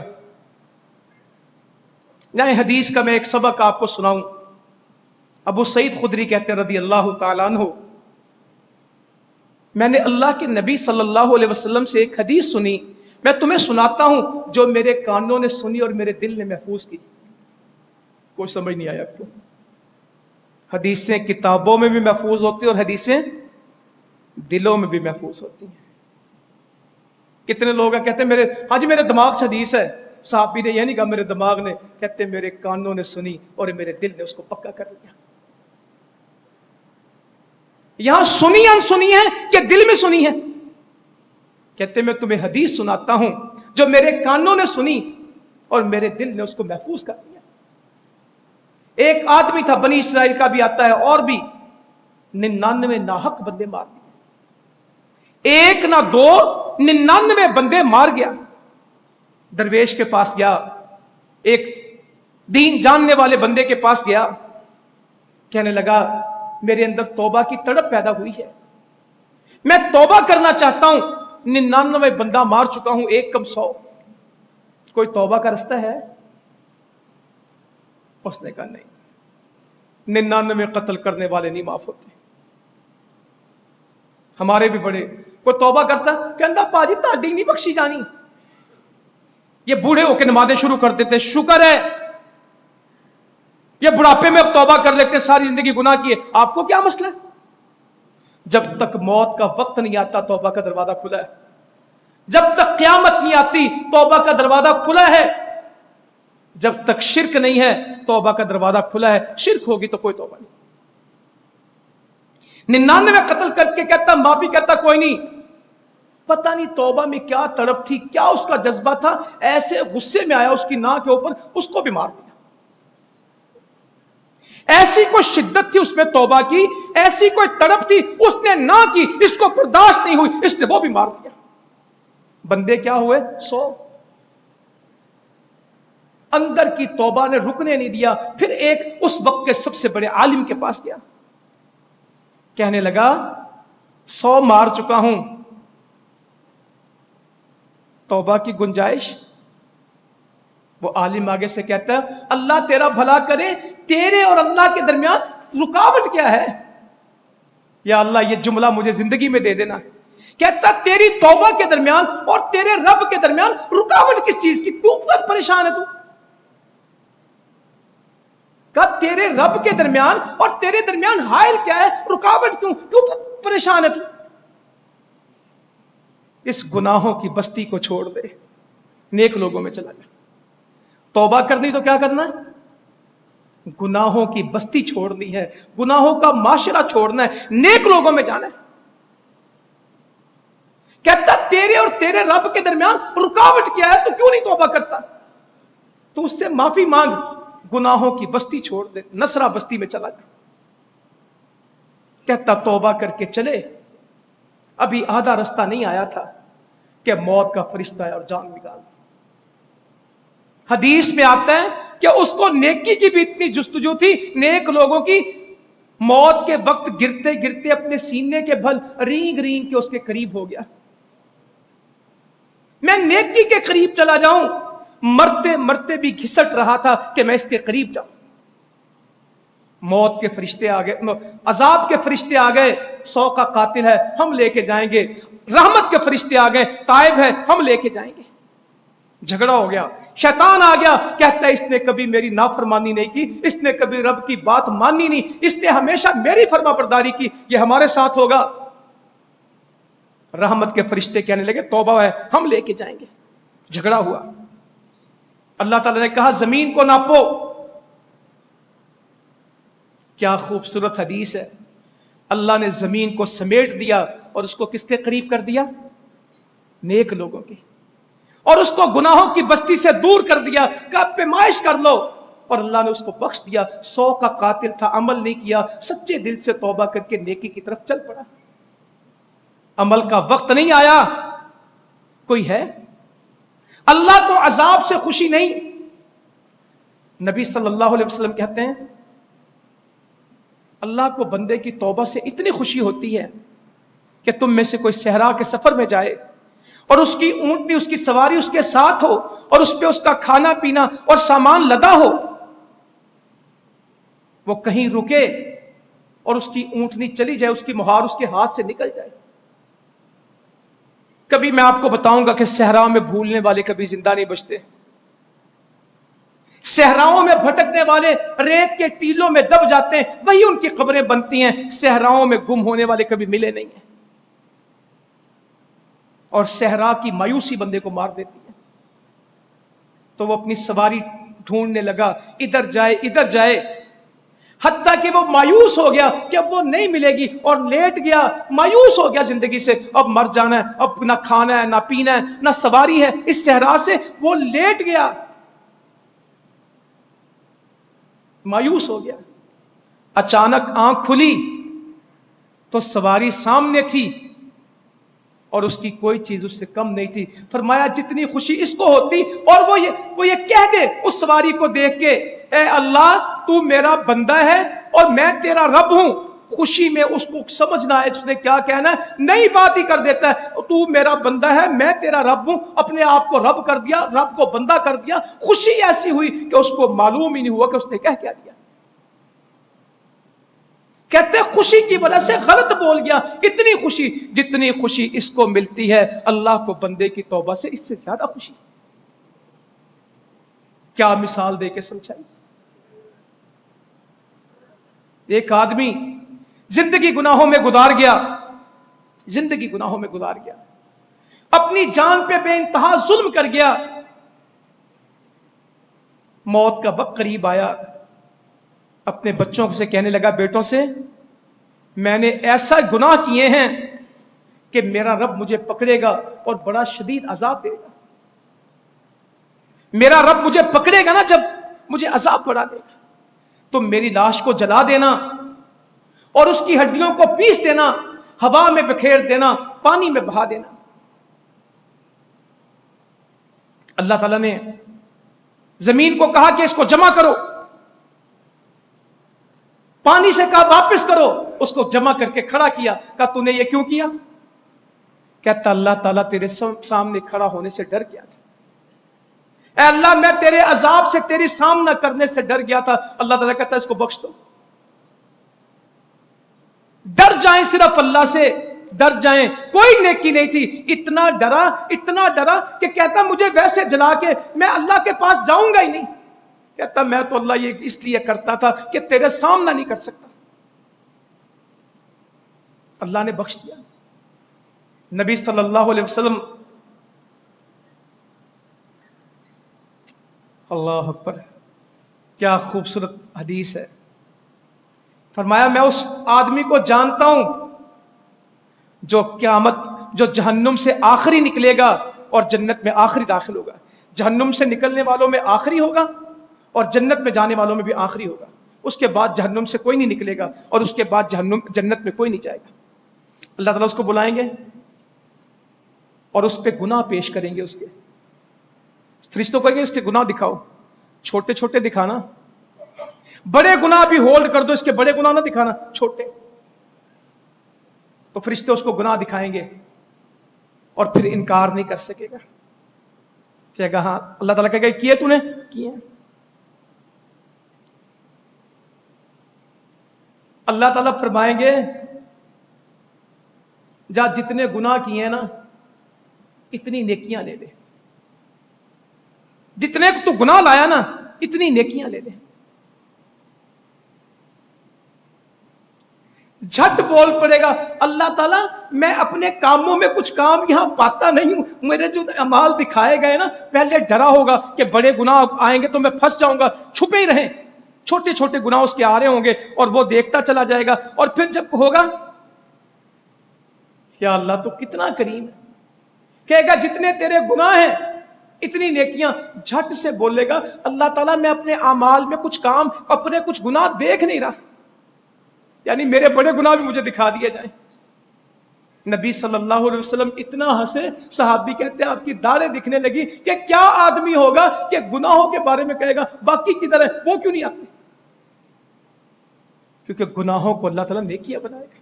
یعنی حدیث کا میں ایک سبق آپ کو سناؤں۔ ابو سعید خدری کہتے ہیں رضی اللہ تعالیٰ عنہ، میں نے اللہ کے نبی صلی اللہ علیہ وسلم سے ایک حدیث سنی، میں تمہیں سناتا ہوں جو میرے کانوں نے سنی اور میرے دل نے محفوظ کی۔ کوئی سمجھ نہیں آیا آپ کو؟ حدیثیں کتابوں میں بھی محفوظ ہوتی ہیں اور حدیثیں دلوں میں بھی محفوظ ہوتی ہیں۔ کتنے لوگ ہیں کہتے ہیں میرے ہاں جی میرے دماغ سے حدیث ہے، صحابی نے یہ نہیں کہا میرے دماغ نے، کہتے میرے کانوں نے سنی اور میرے دل نے اس کو پکا کر لیا۔ یہاں سنی انسنی ہے کہ دل میں سنی ہے؟ کہتے میں تمہیں حدیث سناتا ہوں جو میرے کانوں نے سنی اور میرے دل نے اس کو محفوظ کر دیا۔ ایک آدمی تھا بنی اسرائیل کا، بھی آتا ہے، اور بھی 99 ناحق بندے مار دیے، ایک نہ دو 99 بندے مار گیا۔ درویش کے پاس گیا، ایک दीन जानने वाले बंदे के पास गया, कहने लगा मेरे अंदर तौबा की तड़प पैदा हुई है, मैं तौबा करना चाहता हूं, 99 बंदा मार चुका हूं, एक कम 100, कोई तौबा का रास्ता है? उसने कहा नहीं, 99 कत्ल करने वाले नहीं माफ होते। हमारे भी बड़े कोई तौबा करता, कहता पाजी ताड़ी नहीं बख्शी जानी, ये बूढ़े होकर नमाजें शुरू कर देते, शुक्र है ये बुढ़ापे में अब तौबा कर लेते, सारी जिंदगी गुनाह किए, आपको क्या मसला है? जब तक मौत का वक्त नहीं आता तौबा का दरवाजा खुला है, जब तक क़यामत नहीं आती तौबा का दरवाजा खुला है, जब तक शिरक नहीं है तौबा का दरवाजा खुला है, शिरक होगी तो कोई तौबा नहीं। 99 कत्ल करके कहता माफी, कहता कोई नहीं, पता नहीं तौबा में क्या तड़प थी, क्या उसका जज्बा था, ऐसे गुस्से में आया उसकी नाक के ऊपर, उसको भी मार दिया। ऐसी कोई शिद्दत थी उसमें तौबा की, ऐसी कोई तड़प थी, उसने ना की, इसको बर्दाश्त नहीं हुई, इसने वो भी मार दिया। बंदे क्या हुए? 100। अंदर की तौबा ने रुकने नहीं दिया। फिर एक उस वक्त के सबसे बड़े आलिम के पास गया, कहने लगा 100 मार चुका हूं, तौबा की गुंजाइश? वो आलिम आगे से कहता है अल्लाह तेरा भला करे, तेरे और अल्लाह के दरमियान रुकावट क्या है? या अल्लाह ये जुमला मुझे जिंदगी में दे देना। कहता तेरी तौबा के दरमियान और तेरे रब के दरमियान रुकावट किस चीज की? क्यों परेशान है तू? कहा तेरे रब के दरमियान और तेरे दरमियान हायल क्या है, रुकावट क्यों परेशान है तू? इस गुनाहों की बस्ती को छोड़ दे, नेक लोगों में चला जा। तौबा करनी तो क्या करना है? गुनाहों की बस्ती छोड़नी है, गुनाहों का माशरा छोड़ना है, नेक लोगों में जाना है। कहता तेरे और तेरे रब के दरमियान रुकावट क्या है, तू क्यों नहीं तौबा करता? तू उससे माफी मांग, गुनाहों की बस्ती छोड़ दे, नसरा बस्ती में चला जा। कहता तौबा करके चले, अभी आधा रास्ता नहीं आया था कि मौत का फरिश्ता है और जान निकाल दी। हदीस में आता है कि उसको नेकी की भी इतनी जुस्तजू थी, नेक लोगों की, मौत के वक्त गिरते गिरते अपने सीने के बल रींग रींग के उसके करीब हो गया। मैं नेकी के करीब चला जाऊं, मरते मरते भी घिसट रहा था कि मैं इसके करीब जाऊं। मौत के फरिश्ते आ गए, अजाब के फरिश्ते आ गए, 100 का कातिल है हम लेके जाएंगे। रहमत के फरिश्ते आ गए, ताइब है हम लेके जाएंगे। झगड़ा हो गया, शैतान आ गया, कहता है इसने कभी मेरी नाफरमानी नहीं की, इसने कभी रब की बात मानी नहीं, इसने हमेशा मेरी फरमाबरदारी की, ये हमारे साथ होगा। रहमत के फरिश्ते कहने लगे तौबा है हम लेके जाएंगे। झगड़ा हुआ, अल्लाह ताला ने कहा जमीन को नापो। क्या खूबसूरत हदीस है, अल्लाह ने जमीन को समेट दिया और उसको किसके करीब कर दिया? नेक लोगों के। और उसको गुनाहों की बस्ती से दूर कर दिया, कहा पैमाइश कर लो, और अल्लाह ने उसको बख्श दिया। 100 का कातिल था, अमल नहीं किया, सच्चे दिल से तौबा करके नेकी की तरफ चल पड़ा। अमल का वक्त नहीं आया, कोई है? अल्लाह को अजाब से खुशी नहीं। नबी सल्लल्लाहु अलैहि वसल्लम कहते हैं अल्लाह को बंदे की तौबा से इतनी खुशी होती है कि तुम में से कोई सहरा के सफर में जाए और उसकी ऊंटनी, उसकी सवारी उसके साथ हो और उस पे उसका खाना पीना और सामान लदा हो, वो कहीं रुके और उसकी ऊंटनी चली जाए, उसकी मुहार उसके हाथ से निकल जाए। कभी मैं आपको बताऊंगा कि सहरा में भूलने वाले कभी जिंदा नहीं बचते। सहराओं में भटकने वाले रेत के टीलों में दब जाते हैं, वही उनकी कब्रें बनती हैं। सहराओं में गुम होने वाले कभी मिले नहीं हैं। और सहरा की मायूसी बंदे को मार देती है। तो वो अपनी सवारी ढूंढने लगा, इधर जाए इधर जाए, हत्ता कि वो मायूस हो गया कि अब वो नहीं मिलेगी और लेट गया, मायूस हो गया जिंदगी से, अब मर जाना है, अब ना खाना है ना पीना है ना सवारी है। इस सहरा से वो लेट गया, मायूस हो गया। अचानक आंख खुली तो सवारी सामने थी, اور اس کی کوئی چیز اس سے کم نہیں تھی. فرمایا جتنی خوشی اس کو ہوتی اور وہ یہ کہہ دے اس سواری کو دیکھ کے اے اللہ تو میرا بندہ ہے اور میں تیرا رب ہوں, خوشی میں اس کو سمجھنا ہے اس نے کیا کہنا ہے, نئی بات ہی کر دیتا ہے, تو میرا بندہ ہے میں تیرا رب ہوں, اپنے آپ کو رب کر دیا, رب کو بندہ کر دیا. خوشی ایسی ہوئی کہ اس کو معلوم ہی نہیں ہوا کہ اس نے کہہ کیا دیا. کہتے خوشی کی وجہ سے غلط بول گیا. اتنی خوشی جتنی خوشی اس کو ملتی ہے اللہ کو بندے کی توبہ سے اس سے زیادہ خوشی. کیا مثال دے کے سمجھائی. ایک آدمی زندگی گناہوں میں گزار گیا, زندگی گناہوں میں گزار گیا, اپنی جان پہ بے انتہا ظلم کر گیا. موت کا وقت قریب آیا, اپنے بچوں سے کہنے لگا بیٹوں سے میں نے ایسا گناہ کیے ہیں کہ میرا رب مجھے پکڑے گا اور بڑا شدید عذاب دے گا. میرا رب مجھے پکڑے گا نا جب مجھے عذاب بڑھا دے گا, تو میری لاش کو جلا دینا اور اس کی ہڈیوں کو پیس دینا, ہوا میں بکھیر دینا, پانی میں بہا دینا. اللہ تعالیٰ نے زمین کو کہا کہ اس کو جمع کرو, پانی سے کہا واپس کرو, اس کو جمع کر کے کھڑا کیا. کہا تو نے یہ کیوں کیا؟ کہتا اللہ تعالیٰ تیرے سامنے کھڑا ہونے سے ڈر گیا تھا. اے اللہ میں تیرے عذاب سے تیری سامنا کرنے سے ڈر گیا تھا. اللہ تعالیٰ کہتا ہے اس کو بخش دو. ڈر جائیں صرف اللہ سے, ڈر جائیں. کوئی نیکی نہیں تھی, اتنا ڈرا کہ کہتا مجھے ویسے جلا کے میں اللہ کے پاس جاؤں گا ہی نہیں. کہتا میں تو اللہ یہ اس لیے کرتا تھا کہ تیرے سامنا نہیں کر سکتا. اللہ نے بخش دیا. نبی صلی اللہ علیہ وسلم, اللہ اکبر, کیا خوبصورت حدیث ہے. فرمایا میں اس آدمی کو جانتا ہوں جو جو جہنم سے آخری نکلے گا اور جنت میں آخری داخل ہوگا. جہنم سے نکلنے والوں میں آخری ہوگا اور جنت میں جانے والوں میں بھی آخری ہوگا. اس کے بعد جہنم سے کوئی نہیں نکلے گا اور اس کے بعد جنت میں کوئی نہیں جائے گا. اللہ تعالیٰ اس کو بلائیں گے اور اس پہ گناہ پیش کریں گے. اس کے فرشتوں کو کہیں گے اس کے گناہ دکھاؤ, چھوٹے چھوٹے دکھانا, بڑے گناہ بھی ہولڈ کر دو, اس کے بڑے گناہ نہ دکھانا, چھوٹے. تو فرشتے اس کو گناہ دکھائیں گے اور پھر انکار نہیں کر سکے گا. کہے گا ہاں. اللہ تعالیٰ کہے گا کیے تو نے کیے. اللہ تعالیٰ فرمائیں گے جا جتنے گناہ کیے ہیں نا اتنی نیکیاں لے لے, جتنے تو گناہ لایا نا اتنی نیکیاں لے لے. جھٹ بول پڑے گا اللہ تعالیٰ میں اپنے کاموں میں کچھ کام یہاں پاتا نہیں ہوں, میرے جو اعمال دکھائے گئے نا, پہلے ڈرا ہوگا کہ بڑے گناہ آئیں گے تو میں پھنس جاؤں گا, چھپے ہی رہیں. چھوٹے چھوٹے گناہ اس کے آ رہے ہوں گے اور وہ دیکھتا چلا جائے گا, اور پھر جب ہوگا یا اللہ تو کتنا کریم ہے, کہے گا جتنے تیرے گناہ ہیں اتنی نیکیاں. جھٹ سے بولے گا اللہ تعالیٰ میں اپنے اعمال میں کچھ کام اپنے کچھ گناہ دیکھ نہیں رہا, یعنی میرے بڑے گناہ بھی مجھے دکھا دیے جائیں. نبی صلی اللہ علیہ وسلم اتنا ہنسے, صحابی کہتے ہیں آپ کی داڑھیں دکھنے لگی کہ کیا آدمی ہوگا کہ گناہوں کے بارے میں کہے گا باقی کدھر ہے, وہ کیوں نہیں آتے؟ کیونکہ گناہوں کو اللہ تعالیٰ نیکیاں بنائے گا,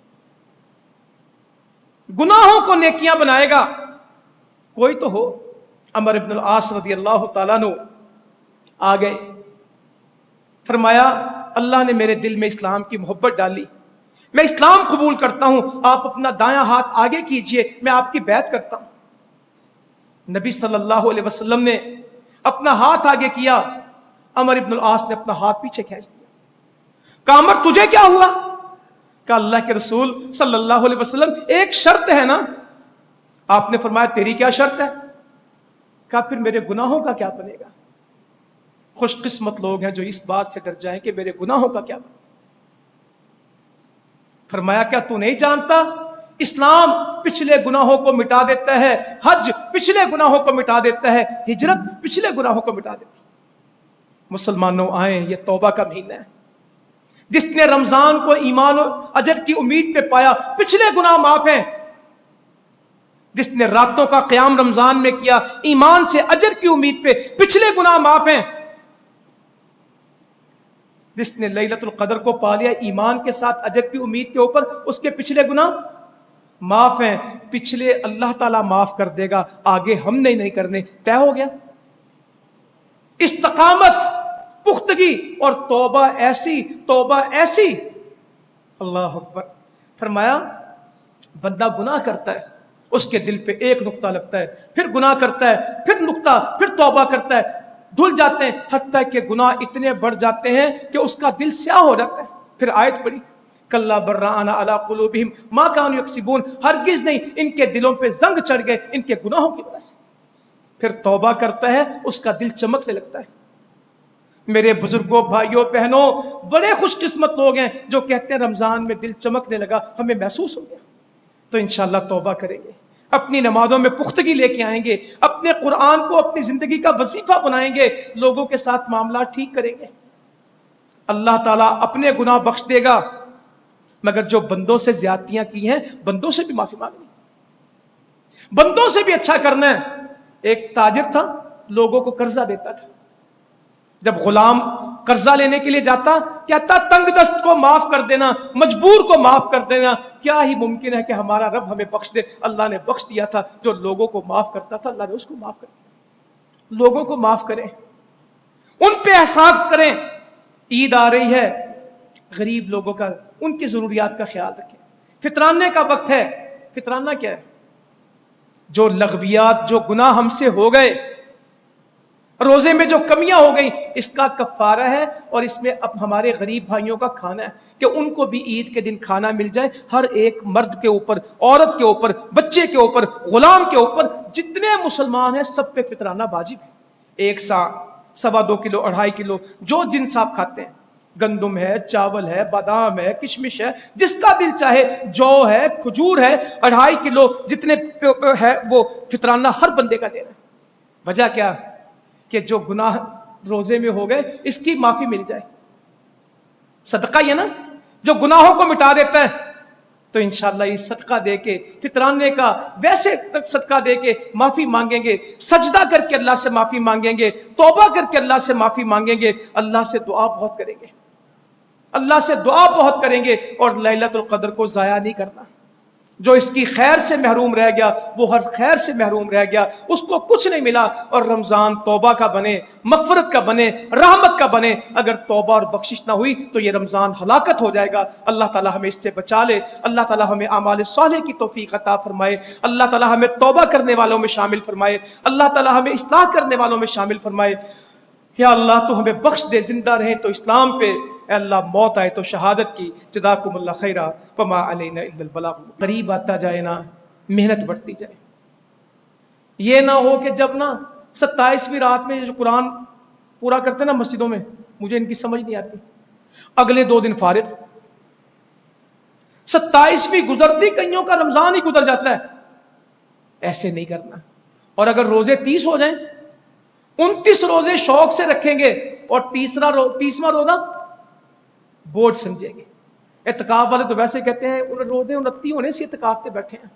گناہوں کو نیکیاں بنائے گا. کوئی تو ہو. عمر ابن العاص رضی اللہ تعالیٰ عنہ آ گئے, فرمایا اللہ نے میرے دل میں اسلام کی محبت ڈالی, میں اسلام قبول کرتا ہوں, آپ اپنا دایاں ہاتھ آگے کیجئے میں آپ کی بیعت کرتا ہوں. نبی صلی اللہ علیہ وسلم نے اپنا ہاتھ آگے کیا, عمر ابن العاص نے اپنا ہاتھ پیچھے کھینچ دیا. کہا عمر تجھے کیا ہوا؟ کہا اللہ کے رسول صلی اللہ علیہ وسلم ایک شرط ہے نا. آپ نے فرمایا تیری کیا شرط ہے؟ کہا پھر میرے گناہوں کا کیا بنے گا؟ خوش قسمت لوگ ہیں جو اس بات سے ڈر جائیں کہ میرے گناہوں کا کیا بنے. فرمایا کیا تو نہیں جانتا اسلام پچھلے گناہوں کو مٹا دیتا ہے, حج پچھلے گناہوں کو مٹا دیتا ہے, ہجرت پچھلے گناہوں کو مٹا دیتی ہے. مسلمانوں آئیں, یہ توبہ کا مہینہ ہے. جس نے رمضان کو ایمان و اجر کی امید پہ پایا پچھلے گناہ معاف ہیں. جس نے راتوں کا قیام رمضان میں کیا ایمان سے اجر کی امید پہ، پچھلے گناہ معاف ہیں۔ جس نے لیلۃ القدر کو پا لیا ایمان کے ساتھ اجر کی امید کے اوپر، اس کے پچھلے گناہ معاف ہیں۔ پچھلے اللہ تعالیٰ معاف کر دے گا، آگے ہم نہیں کرنے، طے ہو گیا۔ استقامت، پختگی اور توبہ ایسی اللہ اکبر۔ فرمایا بندہ گناہ کرتا ہے، اس کے دل پہ ایک نقطہ لگتا ہے، پھر گناہ کرتا ہے، پھر نقطہ، پھر توبہ کرتا ہے، دھل جاتے ہیں، حتیٰ کہ گناہ اتنے بڑھ جاتے ہیں کہ اس کا دل سیاہ ہو جاتا ہے۔ پھر آیت پڑھی کلا برآن علی قلوبہم ما کانوا یکسبون، ہرگز نہیں، ان کے دلوں پہ زنگ چڑھ گئے ان کے گناہوں کی وجہ سے۔ پھر توبہ کرتا ہے، اس کا دل چمکنے لگتا ہے۔ میرے بزرگوں، بھائیوں، بہنوں، بڑے خوش قسمت لوگ ہیں جو کہتے ہیں رمضان میں دل چمکنے لگا، ہمیں محسوس ہو گیا۔ تو انشاءاللہ توبہ کریں گے، اپنی نمازوں میں پختگی لے کے آئیں گے، اپنے قرآن کو اپنی زندگی کا وظیفہ بنائیں گے، لوگوں کے ساتھ معاملات ٹھیک کریں گے، اللہ تعالیٰ اپنے گناہ بخش دے گا۔ مگر جو بندوں سے زیادتیاں کی ہیں، بندوں سے بھی معافی مانگنی، بندوں سے بھی اچھا کرنا ہے۔ ایک تاجر تھا، لوگوں کو قرضہ دیتا تھا، جب غلام قرضہ لینے کے لیے جاتا کہتا تنگ دست کو معاف کر دینا، مجبور کو معاف کر دینا، کیا ہی ممکن ہے کہ ہمارا رب ہمیں بخش دے۔ اللہ نے بخش دیا تھا، جو لوگوں کو معاف کرتا تھا اللہ نے اس کو معاف کر دیا۔ لوگوں کو معاف کریں، ان پہ احساس کریں۔ عید آ رہی ہے، غریب لوگوں کا، ان کی ضروریات کا خیال رکھیں۔ فطرانے کا وقت ہے۔ فطرانہ کیا ہے؟ جو لغویات، جو گناہ ہم سے ہو گئے، روزے میں جو کمیاں ہو گئی، اس کا کفارہ ہے، اور اس میں اب ہمارے غریب بھائیوں کا کھانا ہے کہ ان کو بھی عید کے دن کھانا مل جائے۔ ہر ایک مرد کے اوپر، عورت کے اوپر، بچے کے اوپر، غلام کے اوپر، جتنے مسلمان ہیں سب پہ فطرانہ واجب ہے۔ 1 سا، 2.25 کلو، 2.5 کلو، جو جنس آپ کھاتے ہیں، گندم ہے، چاول ہے، بادام ہے، کشمش ہے، جس کا دل چاہے، جو ہے، کھجور ہے، 2.5 کلو جتنے ہے وہ فطرانہ ہر بندے کا دینا ہے۔ وجہ کیا؟ کہ جو گناہ روزے میں ہو گئے اس کی معافی مل جائے۔ صدقہ یہ نا جو گناہوں کو مٹا دیتا ہے۔ تو انشاءاللہ یہ صدقہ دے کے، فطرانے کا ویسے صدقہ دے کے معافی مانگیں گے، سجدہ کر کے اللہ سے معافی مانگیں گے، توبہ کر کے اللہ سے معافی مانگیں گے، اللہ سے دعا بہت کریں گے، اللہ سے دعا بہت کریں گے، اور لیلۃ القدر کو ضائع نہیں کرنا۔ جو اس کی خیر سے محروم رہ گیا وہ ہر خیر سے محروم رہ گیا، اس کو کچھ نہیں ملا۔ اور رمضان توبہ کا بنے، مغفرت کا بنے، رحمت کا بنے۔ اگر توبہ اور بخشش نہ ہوئی تو یہ رمضان ہلاکت ہو جائے گا۔ اللہ تعالی ہمیں اس سے بچا لے، اللہ تعالی ہمیں اعمال صالح کی توفیق عطا فرمائے، اللہ تعالی ہمیں توبہ کرنے والوں میں شامل فرمائے، اللہ تعالی ہمیں اصلاح کرنے والوں میں شامل فرمائے۔ یا اللہ تو ہمیں بخش دے، زندہ رہیں تو اسلام پہ، اے اللہ موت آئے تو شہادت کی۔ جزاکم اللہ خیرا وما علینا الا البلاغ۔ قریب آتا جائے نا، محنت بڑھتی جائے۔ یہ نہ ہو کہ جب نا 27ویں رات میں جو قرآن پورا کرتے نا مسجدوں میں، مجھے ان کی سمجھ نہیں آتی، اگلے 2 دن فارغ، 27ویں گزرتی کئیوں کا رمضان ہی گزر جاتا ہے۔ ایسے نہیں کرنا۔ اور اگر روزے 30 ہو جائیں، 29 روزے شوق سے رکھیں گے، اور 30واں روزہ بوجھ سمجھیں گے۔ اعتکاف والے تو ویسے کہتے ہیں روزے 29 ہونے سے اعتکاف پہ بیٹھے ہیں۔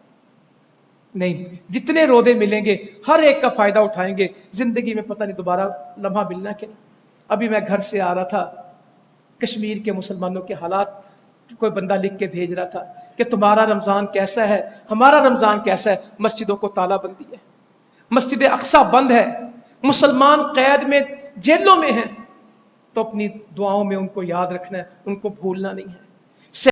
نہیں، جتنے روزے ملیں گے ہر ایک کا فائدہ اٹھائیں گے۔ زندگی میں پتہ نہیں دوبارہ لمحہ ملنا کہ نہیں۔ ابھی میں گھر سے آ رہا تھا، کشمیر کے مسلمانوں کے حالات کوئی بندہ لکھ کے بھیج رہا تھا کہ تمہارا رمضان کیسا ہے، ہمارا رمضان کیسا ہے۔ مسجدوں کو تالا بندی ہے، مسجد اقصی بند ہے، مسلمان قید میں، جیلوں میں ہیں۔ تو اپنی دعاؤں میں ان کو یاد رکھنا ہے، ان کو بھولنا نہیں ہے۔